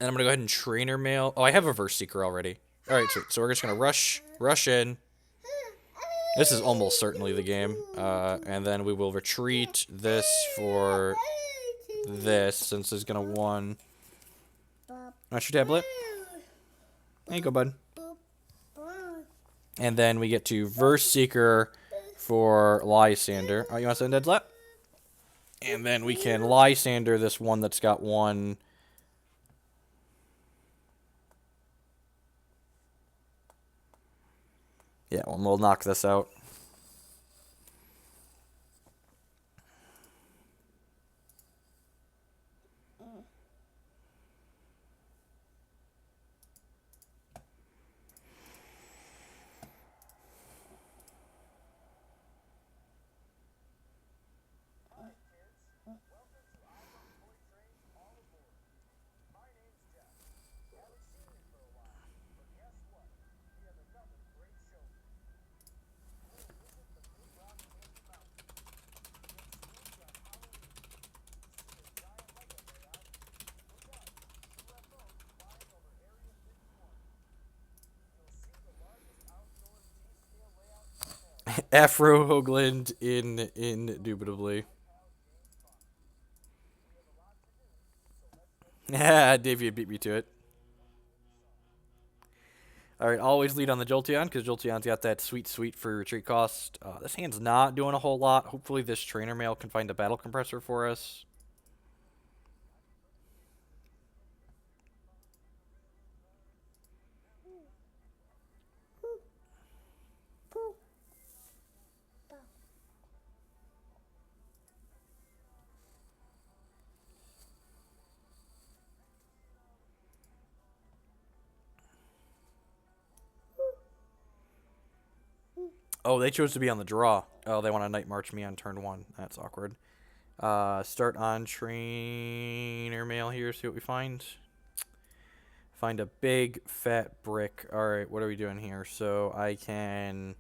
And I'm going to go ahead and Trainer Mail. Oh, I have a Verse Seeker already. All right, so we're just going to rush in. This is almost certainly the game. And then we will retreat this for this, since it's going to 1. Watch your tablet. There you go, bud. And then we get to Verse Seeker for Lysandre. Oh, you want to send Dead Slap? And then we can Lysandre this one that's got 1. Yeah, well, we'll knock this out. Afro Hoagland indubitably. Yeah, Davey beat me to it. All right, always lead on the Jolteon because Jolteon's got that sweet for retreat cost. This hand's not doing a whole lot. Hopefully this Trainer Mail can find a battle compressor for us. Oh, they chose to be on the draw. Oh, they want to Night March me on turn 1. That's awkward. Start on Trainer Mail here, see what we find. Find a big, fat brick. Alright, what are we doing here? So I can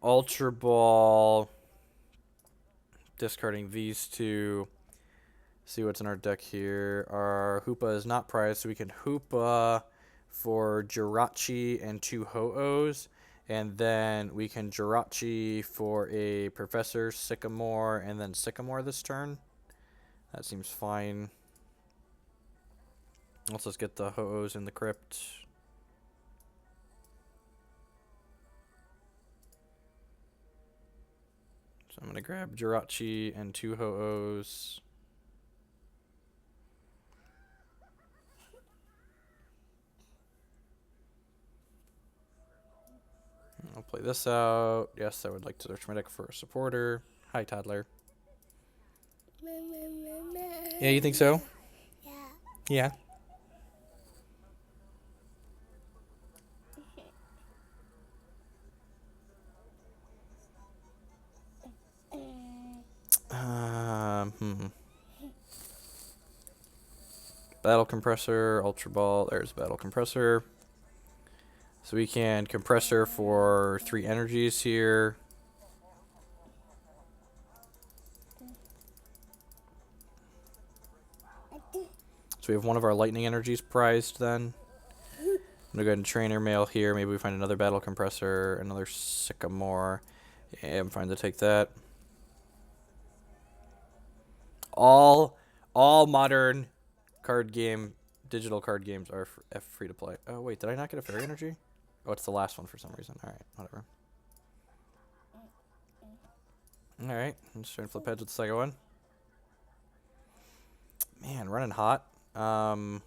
Ultra Ball, discarding these two. See what's in our deck here. Our Hoopa is not prized, so we can Hoopa for Jirachi and 2 Ho-Ohs. And then we can Jirachi for a Professor Sycamore and then Sycamore this turn. That seems fine. Let's just get the Ho-Ohs in the crypt. So I'm going to grab Jirachi and 2 Ho-Ohs. I'll play this out. Yes, I would like to search my deck for a supporter. Hi, toddler. Yeah, you think so? Yeah. Battle Compressor, Ultra Ball. There's Battle Compressor. So we can Compressor for 3 energies here. So we have one of our lightning energies prized then. I'm going to go ahead and Trainer Mail here. Maybe we find another Battle Compressor, another Sycamore. Yeah, I'm fine to take that. All modern card game, digital card games are free to play. Oh, wait, did I not get a Fairy Energy? Oh, it's the last one for some reason. Alright, whatever. Alright, I'm just trying to flip heads with the second one. Man, running hot. I'm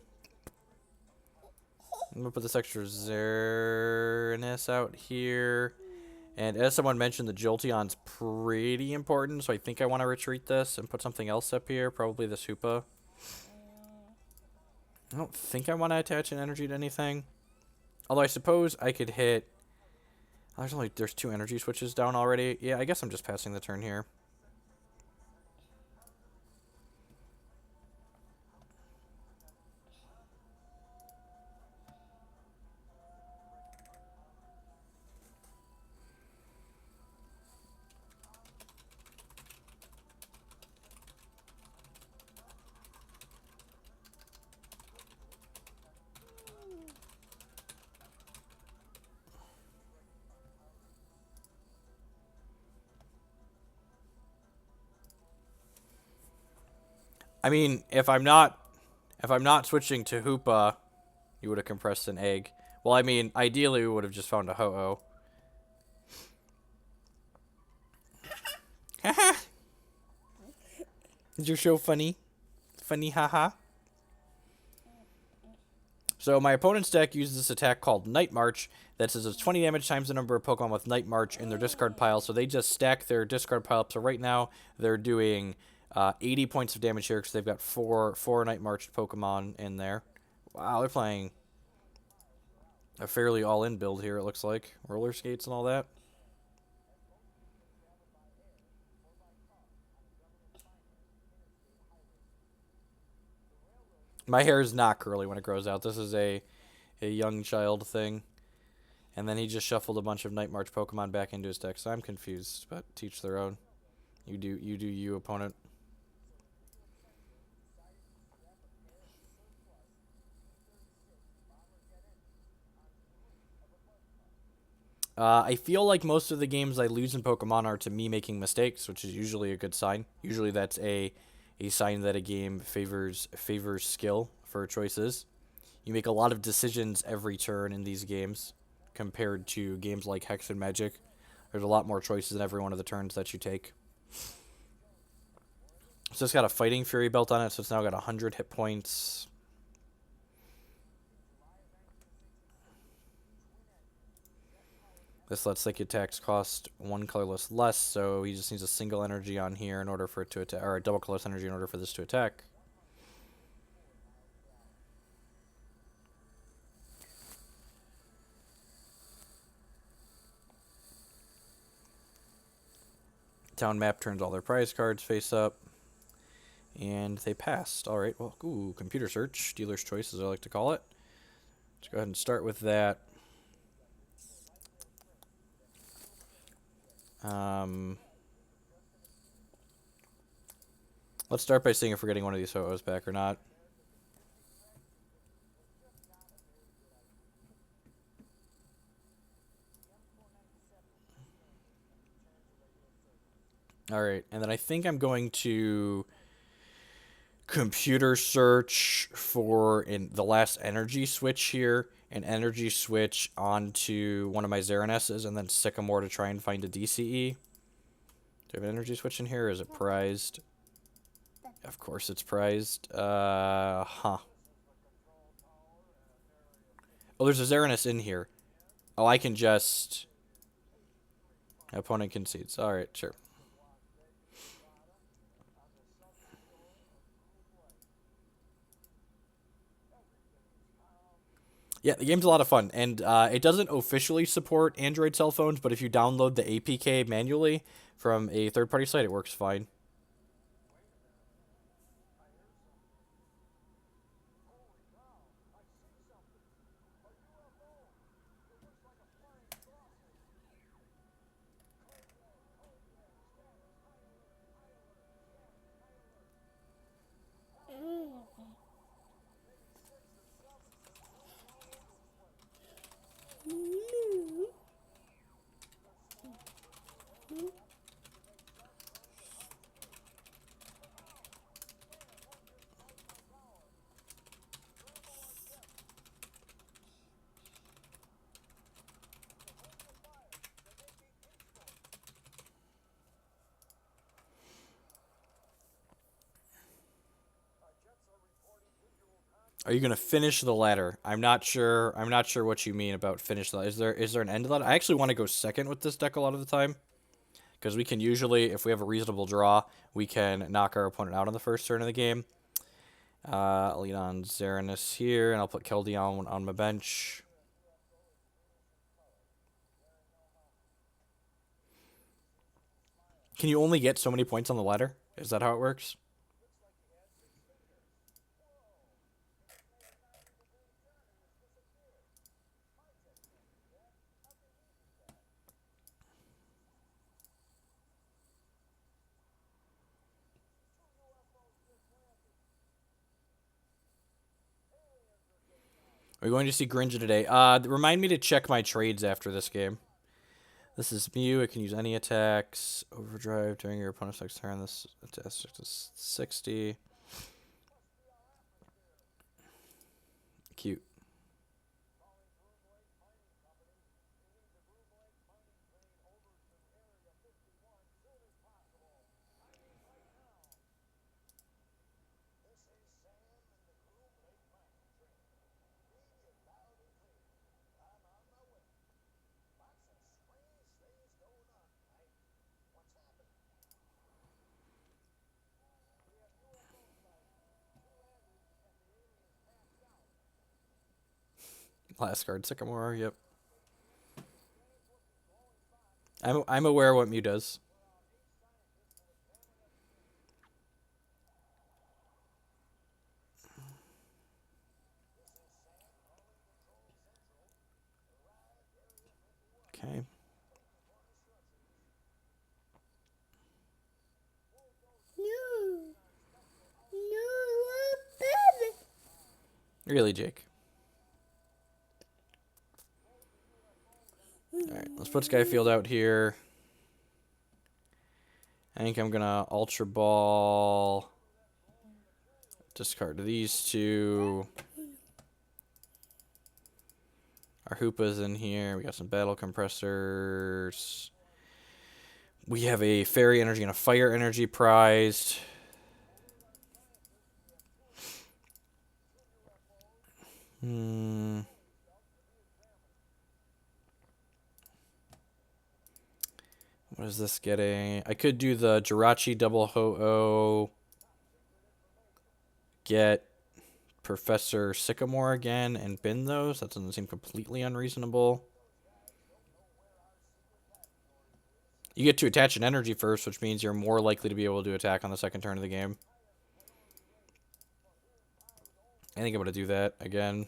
going to put this extra Xerneas out here. And as someone mentioned, the Jolteon's pretty important, so I think I want to retreat this and put something else up here. Probably this Hoopa. I don't think I want to attach an energy to anything. Although I suppose I could hit... There's 2 energy switches down already. Yeah, I guess I'm just passing the turn here. I mean, if I'm not switching to Hoopa, you would have compressed an egg. Well, I mean, ideally we would have just found a Ho-Oh. Haha. Is your show funny? Funny, haha. So my opponent's deck uses this attack called Night March that says it's 20 damage times the number of Pokemon with Night March in their discard pile. So they just stack their discard pile up. So right now they're doing 80 points of damage here because they've got four Night Marched Pokemon in there. Wow, they're playing a fairly all-in build here, it looks like. Roller skates and all that. My hair is not curly when it grows out. This is a young child thing. And then he just shuffled a bunch of Night March Pokemon back into his deck, so I'm confused, but teach their own. You do you, opponent. I feel like most of the games I lose in Pokemon are to me making mistakes, which is usually a good sign. Usually that's a a sign that a game favors skill for choices. You make a lot of decisions every turn in these games compared to games like Hex and Magic. There's a lot more choices in every one of the turns that you take. So it's got a Fighting Fury belt on it, so it's now got 100 hit points. This lets psychic attacks cost 1 colorless less, so he just needs a single energy on here in order for it to attack, or a double colorless energy in order for this to attack. Town map turns all their prize cards face up. And they passed. Alright, well, ooh, computer search. Dealer's choice, as I like to call it. Let's go ahead and start with that. Let's start by seeing if we're getting one of these Ho-Ohs back or not. Alright, and then I think I'm going to computer search for the last energy switch here, an energy switch onto one of my Xerneas, and then Sycamore to try and find a DCE. Do I have an energy switch in here? Is it prized? Of course it's prized. Oh, there's a Xerneas in here. Oh, I can just... Opponent concedes. Alright, sure. Yeah, the game's a lot of fun, and it doesn't officially support Android cell phones, but if you download the APK manually from a third-party site, it works fine. Are you gonna finish the ladder? I'm not sure. I'm not sure what you mean about finish the. Is there an end to that? I actually want to go second with this deck a lot of the time, because we can usually, if we have a reasonable draw, we can knock our opponent out on the first turn of the game. I'll lead on Xerneas here, and I'll put Keldeo on my bench. Can you only get so many points on the ladder? Is that how it works? Are we going to see Grinja today? Remind me to check my trades after this game. This is Mew. It can use any attacks. Overdrive during your opponent's next turn. This attacks to 60. Cute. Last card, Sycamore. Yep. I'm aware what Mew does. Okay. Really, Jake? Alright, let's put Sky Field out here. I think I'm gonna Ultra Ball Discard these two. Our Hoopa's in here. We got some battle compressors. We have a fairy energy and a fire energy prized. What is this getting? I could do the Jirachi double Ho-Oh. Get Professor Sycamore again and bin those. That doesn't seem completely unreasonable. You get to attach an energy first, which means you're more likely to be able to attack on the second turn of the game. I think I'm going to do that again.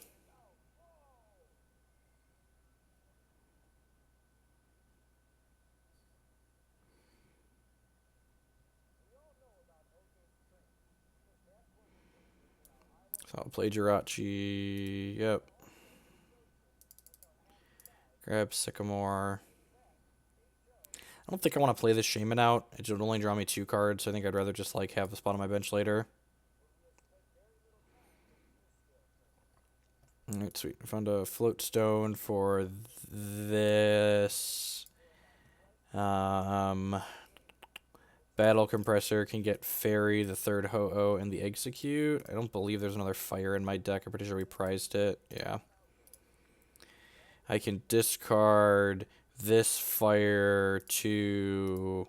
So I'll play Jirachi. Yep. Grab Sycamore. I don't think I want to play this Shaymin out. It would only draw me 2 cards, so I think I'd rather just like have the spot on my bench later. Alright, sweet. I found a Float Stone for this. Battle Compressor can get Fairy, the third Ho-Oh, and the Exeggcute. I don't believe there's another fire in my deck. I'm pretty sure we prized it. Yeah. I can discard this fire to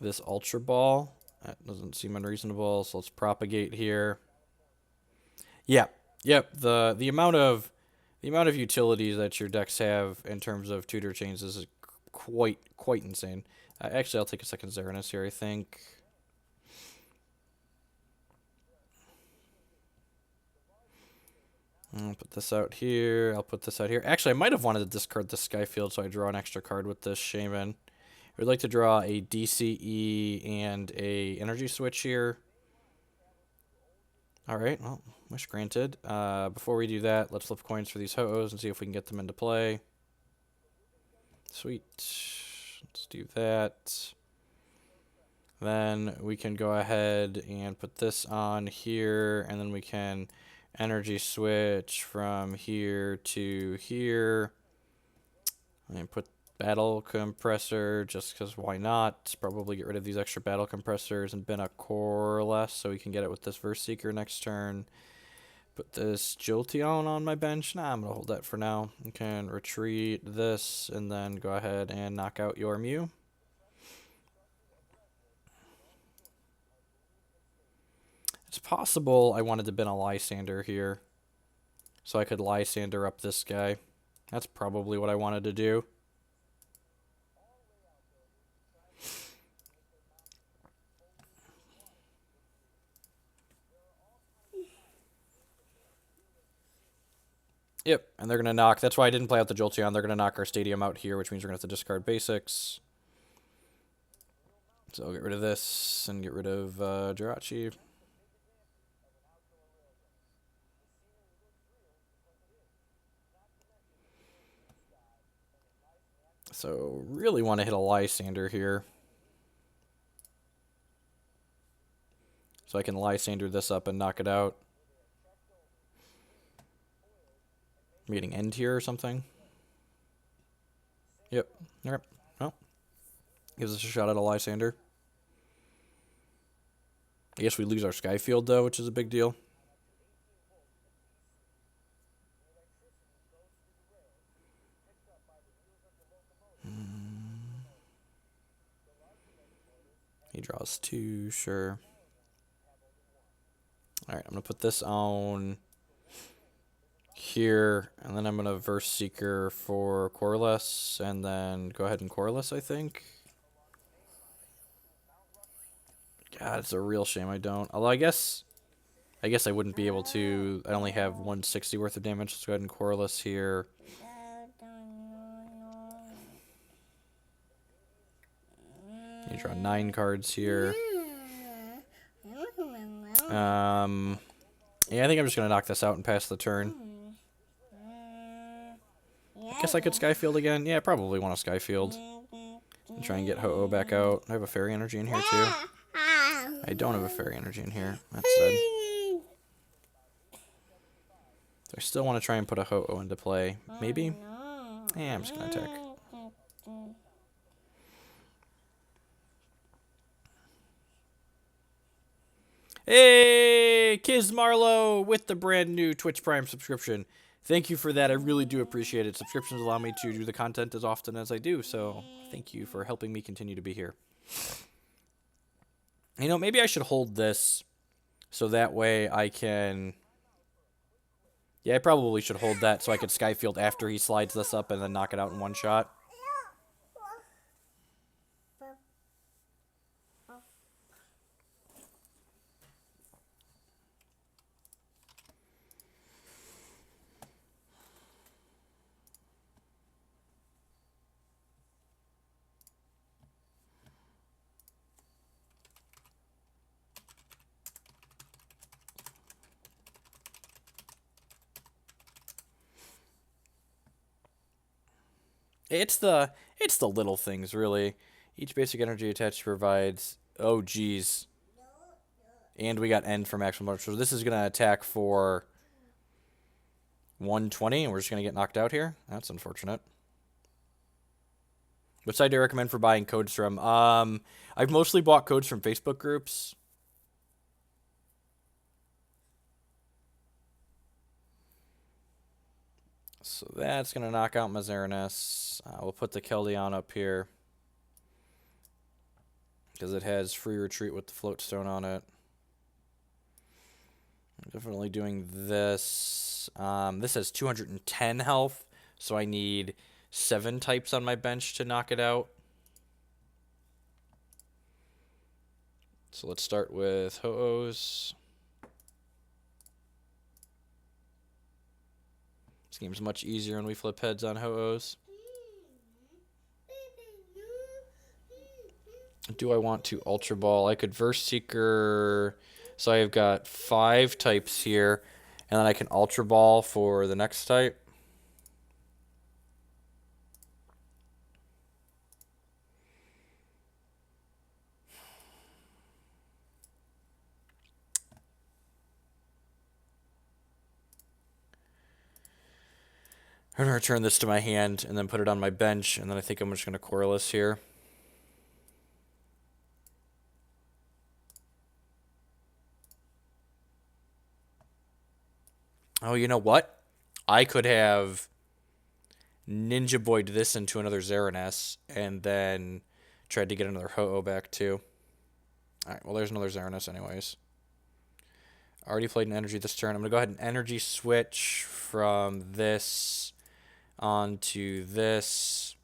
this Ultra Ball. That doesn't seem unreasonable, so let's propagate here. Yeah. Yep. The amount of utilities that your decks have in terms of tutor chains is quite insane. Actually, I'll take a second Xerneas here, I think. I'll put this out here. I'll put this out here. Actually, I might have wanted to discard the Sky Field so I draw an extra card with this Shaymin. I would like to draw a DCE and a Energy Switch here. Alright, well, wish granted. Before we do that, let's flip coins for these Ho-Ohs and see if we can get them into play. Sweet. Let's do that. Then we can go ahead and put this on here, and then we can energy switch from here to here. And put battle compressor, just because why not? Probably get rid of these extra battle compressors and bin a Colorless so we can get it with this Verse Seeker next turn. Put this Jolteon on my bench. Nah, I'm going to hold that for now. You can retreat this and then go ahead and knock out your Mew. It's possible I wanted to bin a Lysandre here, so I could Lysandre up this guy. That's probably what I wanted to do. Yep, and they're going to knock. That's why I didn't play out the Jolteon. They're going to knock our Stadium out here, which means we're going to have to discard basics. So I'll get rid of this and get rid of Jirachi. So really want to hit a Lysandre here. So I can Lysandre this up and knock it out. I'm getting end here or something. Yep. Alright. Well, gives us a shot at a Lysandre. I guess we lose our Sky Field though, which is a big deal. He draws 2, sure. Alright, I'm going to put this on here, and then I'm going to Verse Seeker for Colorless, and then go ahead and Colorless, I think. God, it's a real shame I don't. Although I guess I wouldn't be able to. I only have 160 worth of damage. Let's go ahead and Colorless here. You draw 9 cards here. Yeah, I think I'm just going to knock this out and pass the turn. Guess I could Skyfield again. Yeah, I probably want to Skyfield. And try and get Ho-Oh back out. I have a Fairy Energy in here too. I don't have a Fairy Energy in here. That's sad. So I still want to try and put a Ho-Oh into play. Maybe? Yeah, I'm just going to attack. Hey, Kiz Marlowe with the brand new Twitch Prime subscription. Thank you for that. I really do appreciate it. Subscriptions allow me to do the content as often as I do, so thank you for helping me continue to be here. You know, maybe I should hold this so that way I can... Yeah, I probably should hold that so I could Sky Field after he slides this up and then knock it out in one shot. It's the little things, really. Each basic energy attached provides... Oh, geez. And we got end for maximum damage. So this is going to attack for 120, and we're just going to get knocked out here. That's unfortunate. What site do you recommend for buying codes from? I've mostly bought codes from Facebook groups. So that's going to knock out my Xerneas. We'll put the Keldeo up here, because it has free retreat with the Float Stone on it. I'm definitely doing this. This has 210 health, so I need 7 types on my bench to knock it out. So let's start with Ho-Ohs. This game's much easier when we flip heads on Ho-Ohs. Do I want to Ultra Ball? I could Verse Seeker. So I've got 5 types here, and then I can Ultra Ball for the next type. I'm going to return this to my hand and then put it on my bench, and then I think I'm just going to Colorless here. Oh, you know what? I could have Ninja Boy'd this into another Xerneas and then tried to get another Ho-Oh back too. Alright, well there's another Xerneas anyways. Already played an Energy this turn. I'm going to go ahead and Energy Switch from this onto this.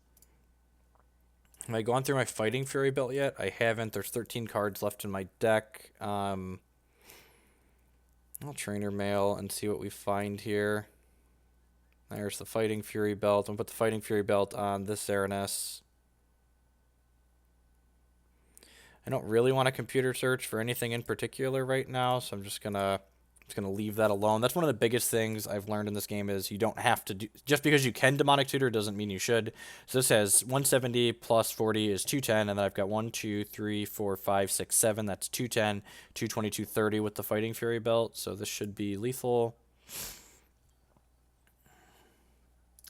Have I gone through my Fighting Fury belt yet? I haven't. There's 13 cards left in my deck. I'll Trainer Mail and see what we find here. There's the Fighting Fury belt. I'm going to put the Fighting Fury belt on this Xerneas. I don't really want to computer search for anything in particular right now, so I'm just gonna leave that alone. That's one of the biggest things I've learned in this game is you don't have to do, just because you can demonic tutor doesn't mean you should. So this has 170 plus 40 is 210, and then I've got 1, 2, 3, 4, 5, 6, 7. That's 210, 220, 230 with the Fighting Fury belt. So this should be lethal.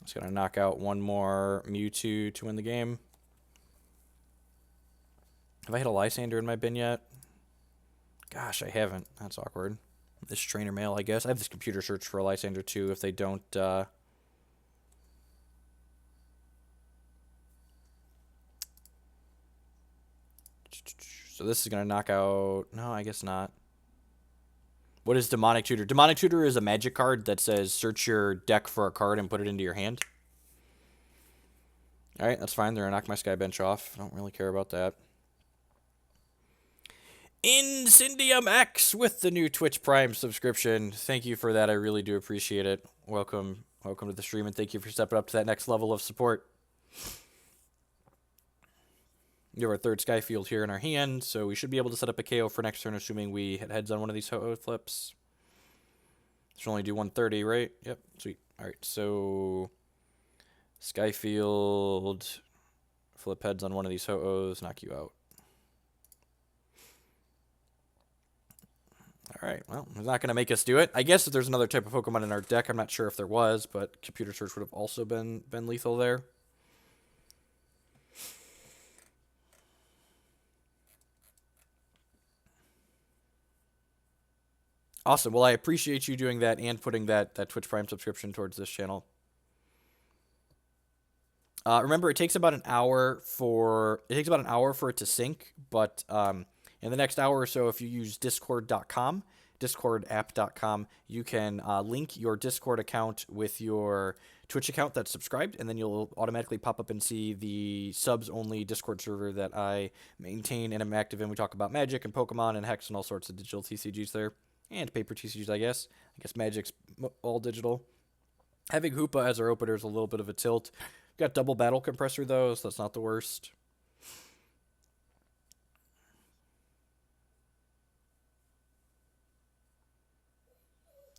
Just gonna knock out one more Mewtwo to win the game. Have I hit a Lysandre in my bin yet? Gosh, I haven't. That's awkward. This Trainer Mail, I guess. I have this computer search for a Lysandre too if they don't... So this is going to knock out... No, I guess not. What is Demonic Tutor? Demonic Tutor is a magic card that says search your deck for a card and put it into your hand. Alright, that's fine. They're going to knock my Sky Bench off. I don't really care about that. Incendium X with the new Twitch Prime subscription. Thank you for that. I really do appreciate it. Welcome to the stream, and thank you for stepping up to that next level of support. We have our third Sky Field here in our hand, so we should be able to set up a KO for next turn, assuming we hit heads on one of these Ho-Oh flips. Should only do 130, right? Yep, sweet. All right, so Sky Field, flip heads on one of these Ho-Ohs, knock you out. All right, well, it's not going to make us do it. I guess if there's another type of Pokemon in our deck, I'm not sure if there was, but Computer Search would have also been lethal there. Awesome. Well, I appreciate you doing that and putting that Twitch Prime subscription towards this channel. Remember, it takes about an hour for it to sync, but in the next hour or so, if you use Discord.com, discordapp.com, you can link your Discord account with your Twitch account that's subscribed, and then you'll automatically pop up and see the subs-only Discord server that I maintain and am active in. We talk about Magic and Pokemon and Hex and all sorts of digital TCGs there, and paper TCGs, I guess. I guess Magic's all digital. Having Hoopa as our opener is a little bit of a tilt. Got double battle compressor though, so that's not the worst.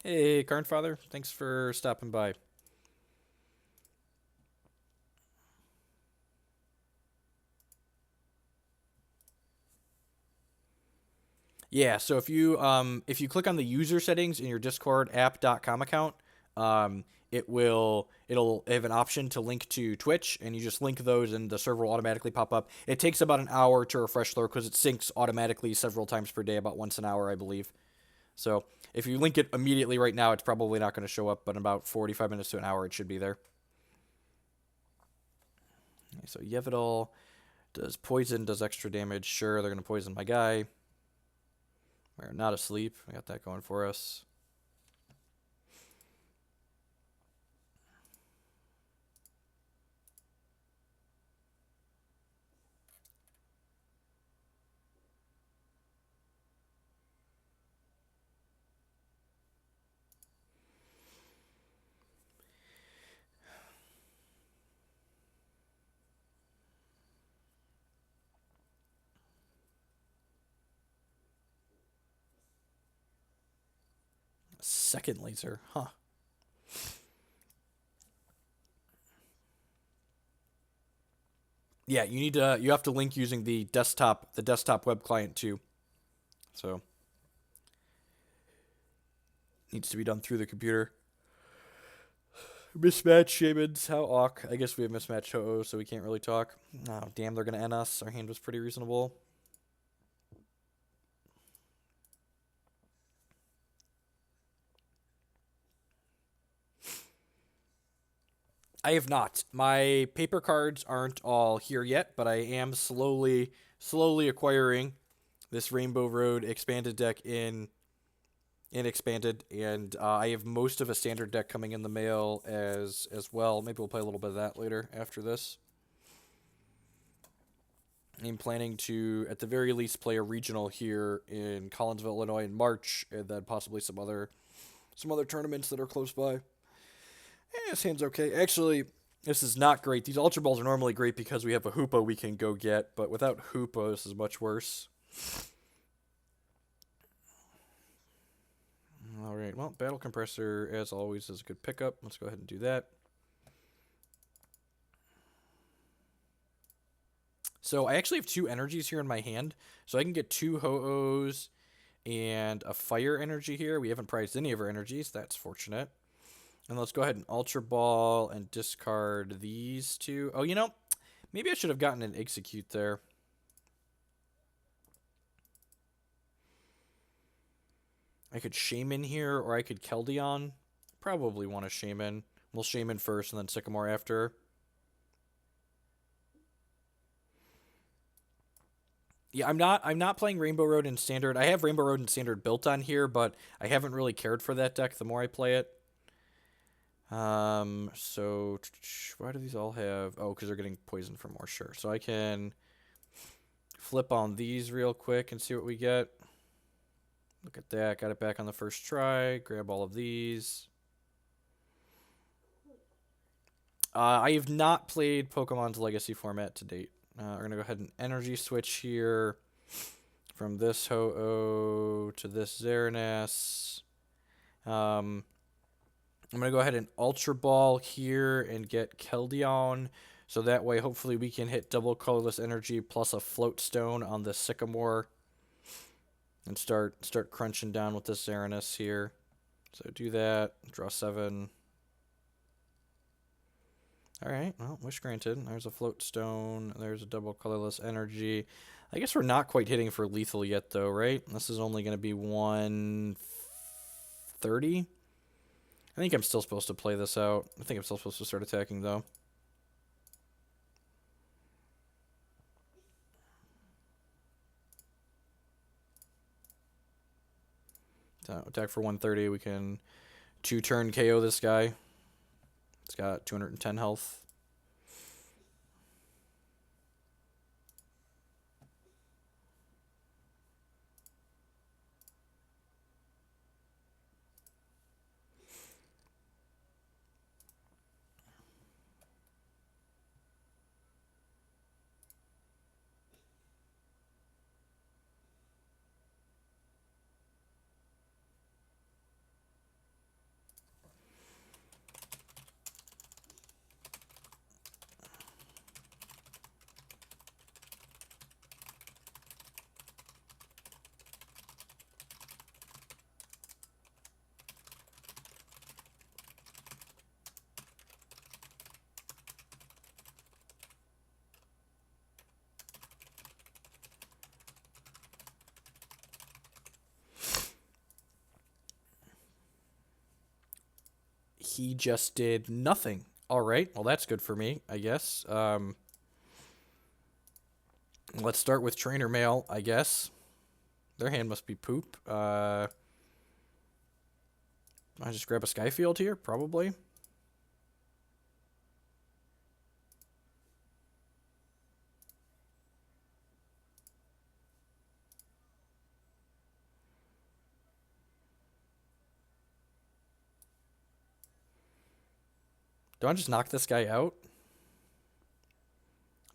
Hey, Karnfather, thanks for stopping by. Yeah, so if you click on the user settings in your Discord app.com account, it'll have an option to link to Twitch, and you just link those and the server will automatically pop up. It takes about an hour to refresh though, because it syncs automatically several times per day, about once an hour, I believe. So if you link it immediately right now, it's probably not going to show up, but in about 45 minutes to an hour, it should be there. Okay, so Yveltal does poison, does extra damage. Sure, they're going to poison my guy. We're not asleep. We got that going for us. Second laser, huh? Yeah, you have to link using the desktop web client too. So needs to be done through the computer. Mismatch Shaymins, how awk. I guess we have mismatched Ho-Oh, so we can't really talk. Oh, damn, they're gonna end us. Our hand was pretty reasonable. I have not. My paper cards aren't all here yet, but I am slowly acquiring this Rainbow Road expanded deck in expanded, and I have most of a standard deck coming in the mail as well. Maybe we'll play a little bit of that later after this. I'm planning to, at the very least, play a regional here in Collinsville, Illinois in March, and then possibly some other tournaments that are close by. This hand's okay. Actually, this is not great. These Ultra Balls are normally great because we have a Hoopa we can go get, but without Hoopa, this is much worse. Alright, well, Battle Compressor, as always, is a good pickup. Let's go ahead and do that. So I actually have 2 energies here in my hand, so I can get 2 Ho-Ohs and a Fire energy here. We haven't prized any of our energies. That's fortunate. And let's go ahead and Ultra Ball and discard these 2. Oh, you know, maybe I should have gotten an Exeggcute there. I could Shaymin here, or I could Keldeo. Probably want to Shaymin. We'll Shaymin first and then Sycamore after. Yeah, I'm not playing Rainbow Road in Standard. I have Rainbow Road in Standard built on here, but I haven't really cared for that deck the more I play it. So why do these all have... Oh, because they're getting poisoned for more, sure. So I can flip on these real quick and see what we get. Look at that. Got it back on the first try. Grab all of these. I have not played Pokemon's Legacy format to date. We're going to go ahead and Energy Switch here from this Ho-Oh to this Xerneas. I'm going to go ahead and Ultra Ball here and get Keldeo. So that way, hopefully, we can hit double Colorless Energy plus a Float Stone on the Sycamore. and start crunching down with this Xerneas here. So do that. Draw 7. Alright, well, wish granted. There's a Float Stone. There's a double Colorless Energy. I guess we're not quite hitting for lethal yet, though, right? This is only going to be 130. I think I'm still supposed to play this out. I think I'm still supposed to start attacking, though. Attack for 130. We can 2-turn KO this guy. It's got 210 health. He just did nothing. All right, well, that's good for me, I guess. Let's start with Trainer Mail, I guess. Their hand must be poop. I just grab a Sky Field here, probably. Do I just knock this guy out?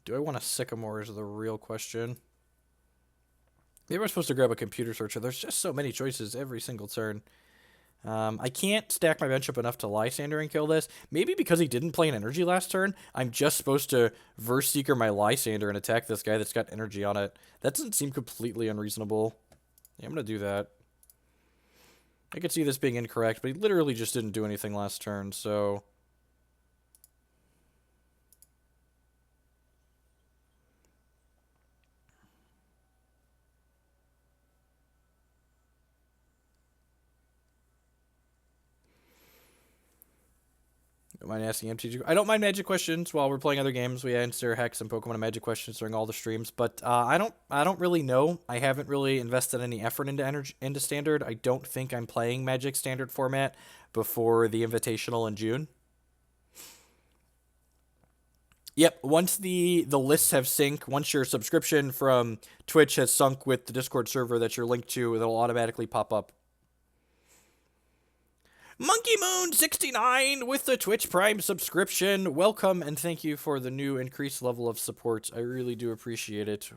Do I want a Sycamore is the real question. They were supposed to grab a Computer Searcher. There's just so many choices every single turn. I can't stack my bench up enough to Lysandre and kill this. Maybe because he didn't play an energy last turn, I'm just supposed to Verse Seeker my Lysandre and attack this guy that's got energy on it. That doesn't seem completely unreasonable. Yeah, I'm going to do that. I could see this being incorrect, but he literally just didn't do anything last turn, so... Don't mind asking MTG. I don't mind Magic questions while we're playing other games. We answer Hex and Pokemon and Magic questions during all the streams, but I don't really know. I haven't really invested any effort into Standard. I don't think I'm playing Magic Standard format before the Invitational in June. Yep, once the lists have synced, once your subscription from Twitch has sunk with the Discord server that you're linked to, it'll automatically pop up. Monkey Moon 69 with the Twitch Prime subscription. Welcome and thank you for the new increased level of support. I really do appreciate it.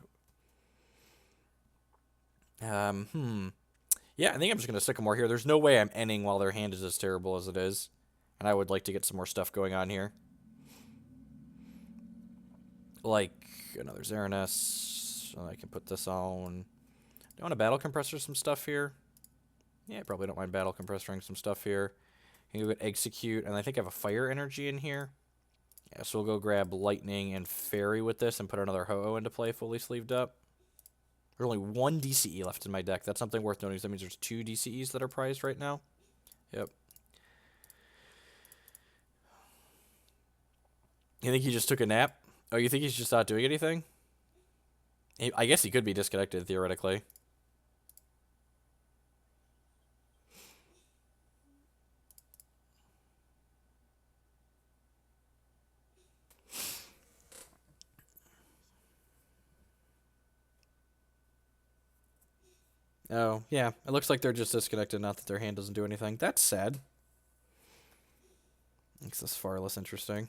Yeah, I think I'm just going to Sycamore here. There's no way I'm ending while their hand is as terrible as it is. And I would like to get some more stuff going on here. Like another Xerneas. So I can put this on. Do I want to Battle Compressor some stuff here? Yeah, I probably don't mind Battle Compressoring some stuff here. I can go get Exeggcute, and I think I have a Fire Energy in here. Yeah, so we'll go grab Lightning and Fairy with this and put another Ho-Oh into play fully sleeved up. There's only one DCE left in my deck. That's something worth noting. That means there's 2 DCEs that are prized right now. Yep. You think he just took a nap? Oh, you think he's just not doing anything? I guess he could be disconnected, theoretically. Oh, yeah. It looks like they're just disconnected, not that their hand doesn't do anything. That's sad. Makes this far less interesting.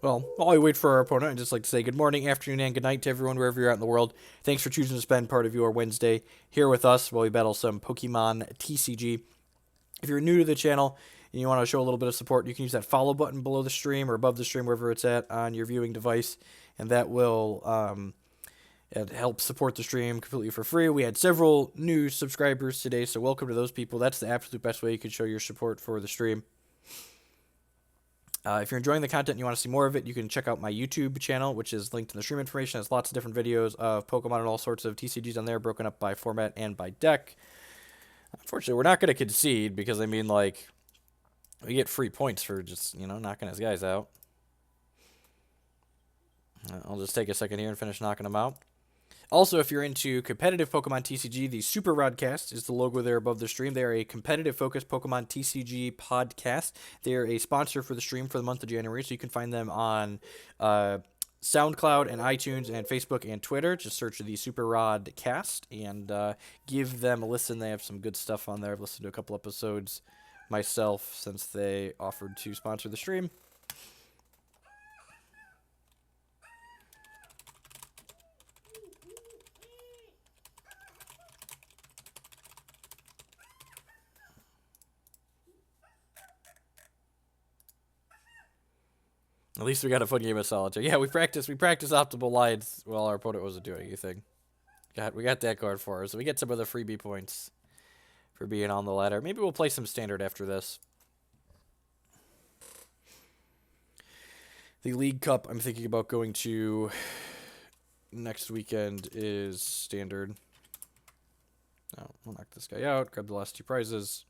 Well, while we wait for our opponent, I'd just like to say good morning, afternoon, and good night to everyone wherever you're at in the world. Thanks for choosing to spend part of your Wednesday here with us while we battle some Pokemon TCG. If you're new to the channel, and you want to show a little bit of support, you can use that follow button below the stream or above the stream, wherever it's at on your viewing device, and that will it helps support the stream completely for free. We had several new subscribers today, so welcome to those people. That's the absolute best way you can show your support for the stream. If you're enjoying the content and you want to see more of it, you can check out my YouTube channel, which is linked in the stream information. It has lots of different videos of Pokemon and all sorts of TCGs on there, broken up by format and by deck. Unfortunately, we're not going to concede because, I mean, like, we get free points for just, you know, knocking his guys out. I'll just take a second here and finish knocking them out. Also, if you're into competitive Pokemon TCG, the Super Rodcast is the logo there above the stream. They are a competitive-focused Pokemon TCG podcast. They are a sponsor for the stream for the month of January, so you can find them on SoundCloud and iTunes and Facebook and Twitter. Just search the Super Rodcast and give them a listen. They have some good stuff on there. I've listened to a couple episodes myself since they offered to sponsor the stream. At least we got a fun game of solitaire. Yeah, we practiced optimal lines while our opponent wasn't doing anything. We got that card for us. So we get some of the freebie points for being on the ladder. Maybe we'll play some standard after this. The League Cup I'm thinking about going to next weekend is standard. Oh, we'll knock this guy out, grab the last 2 prizes.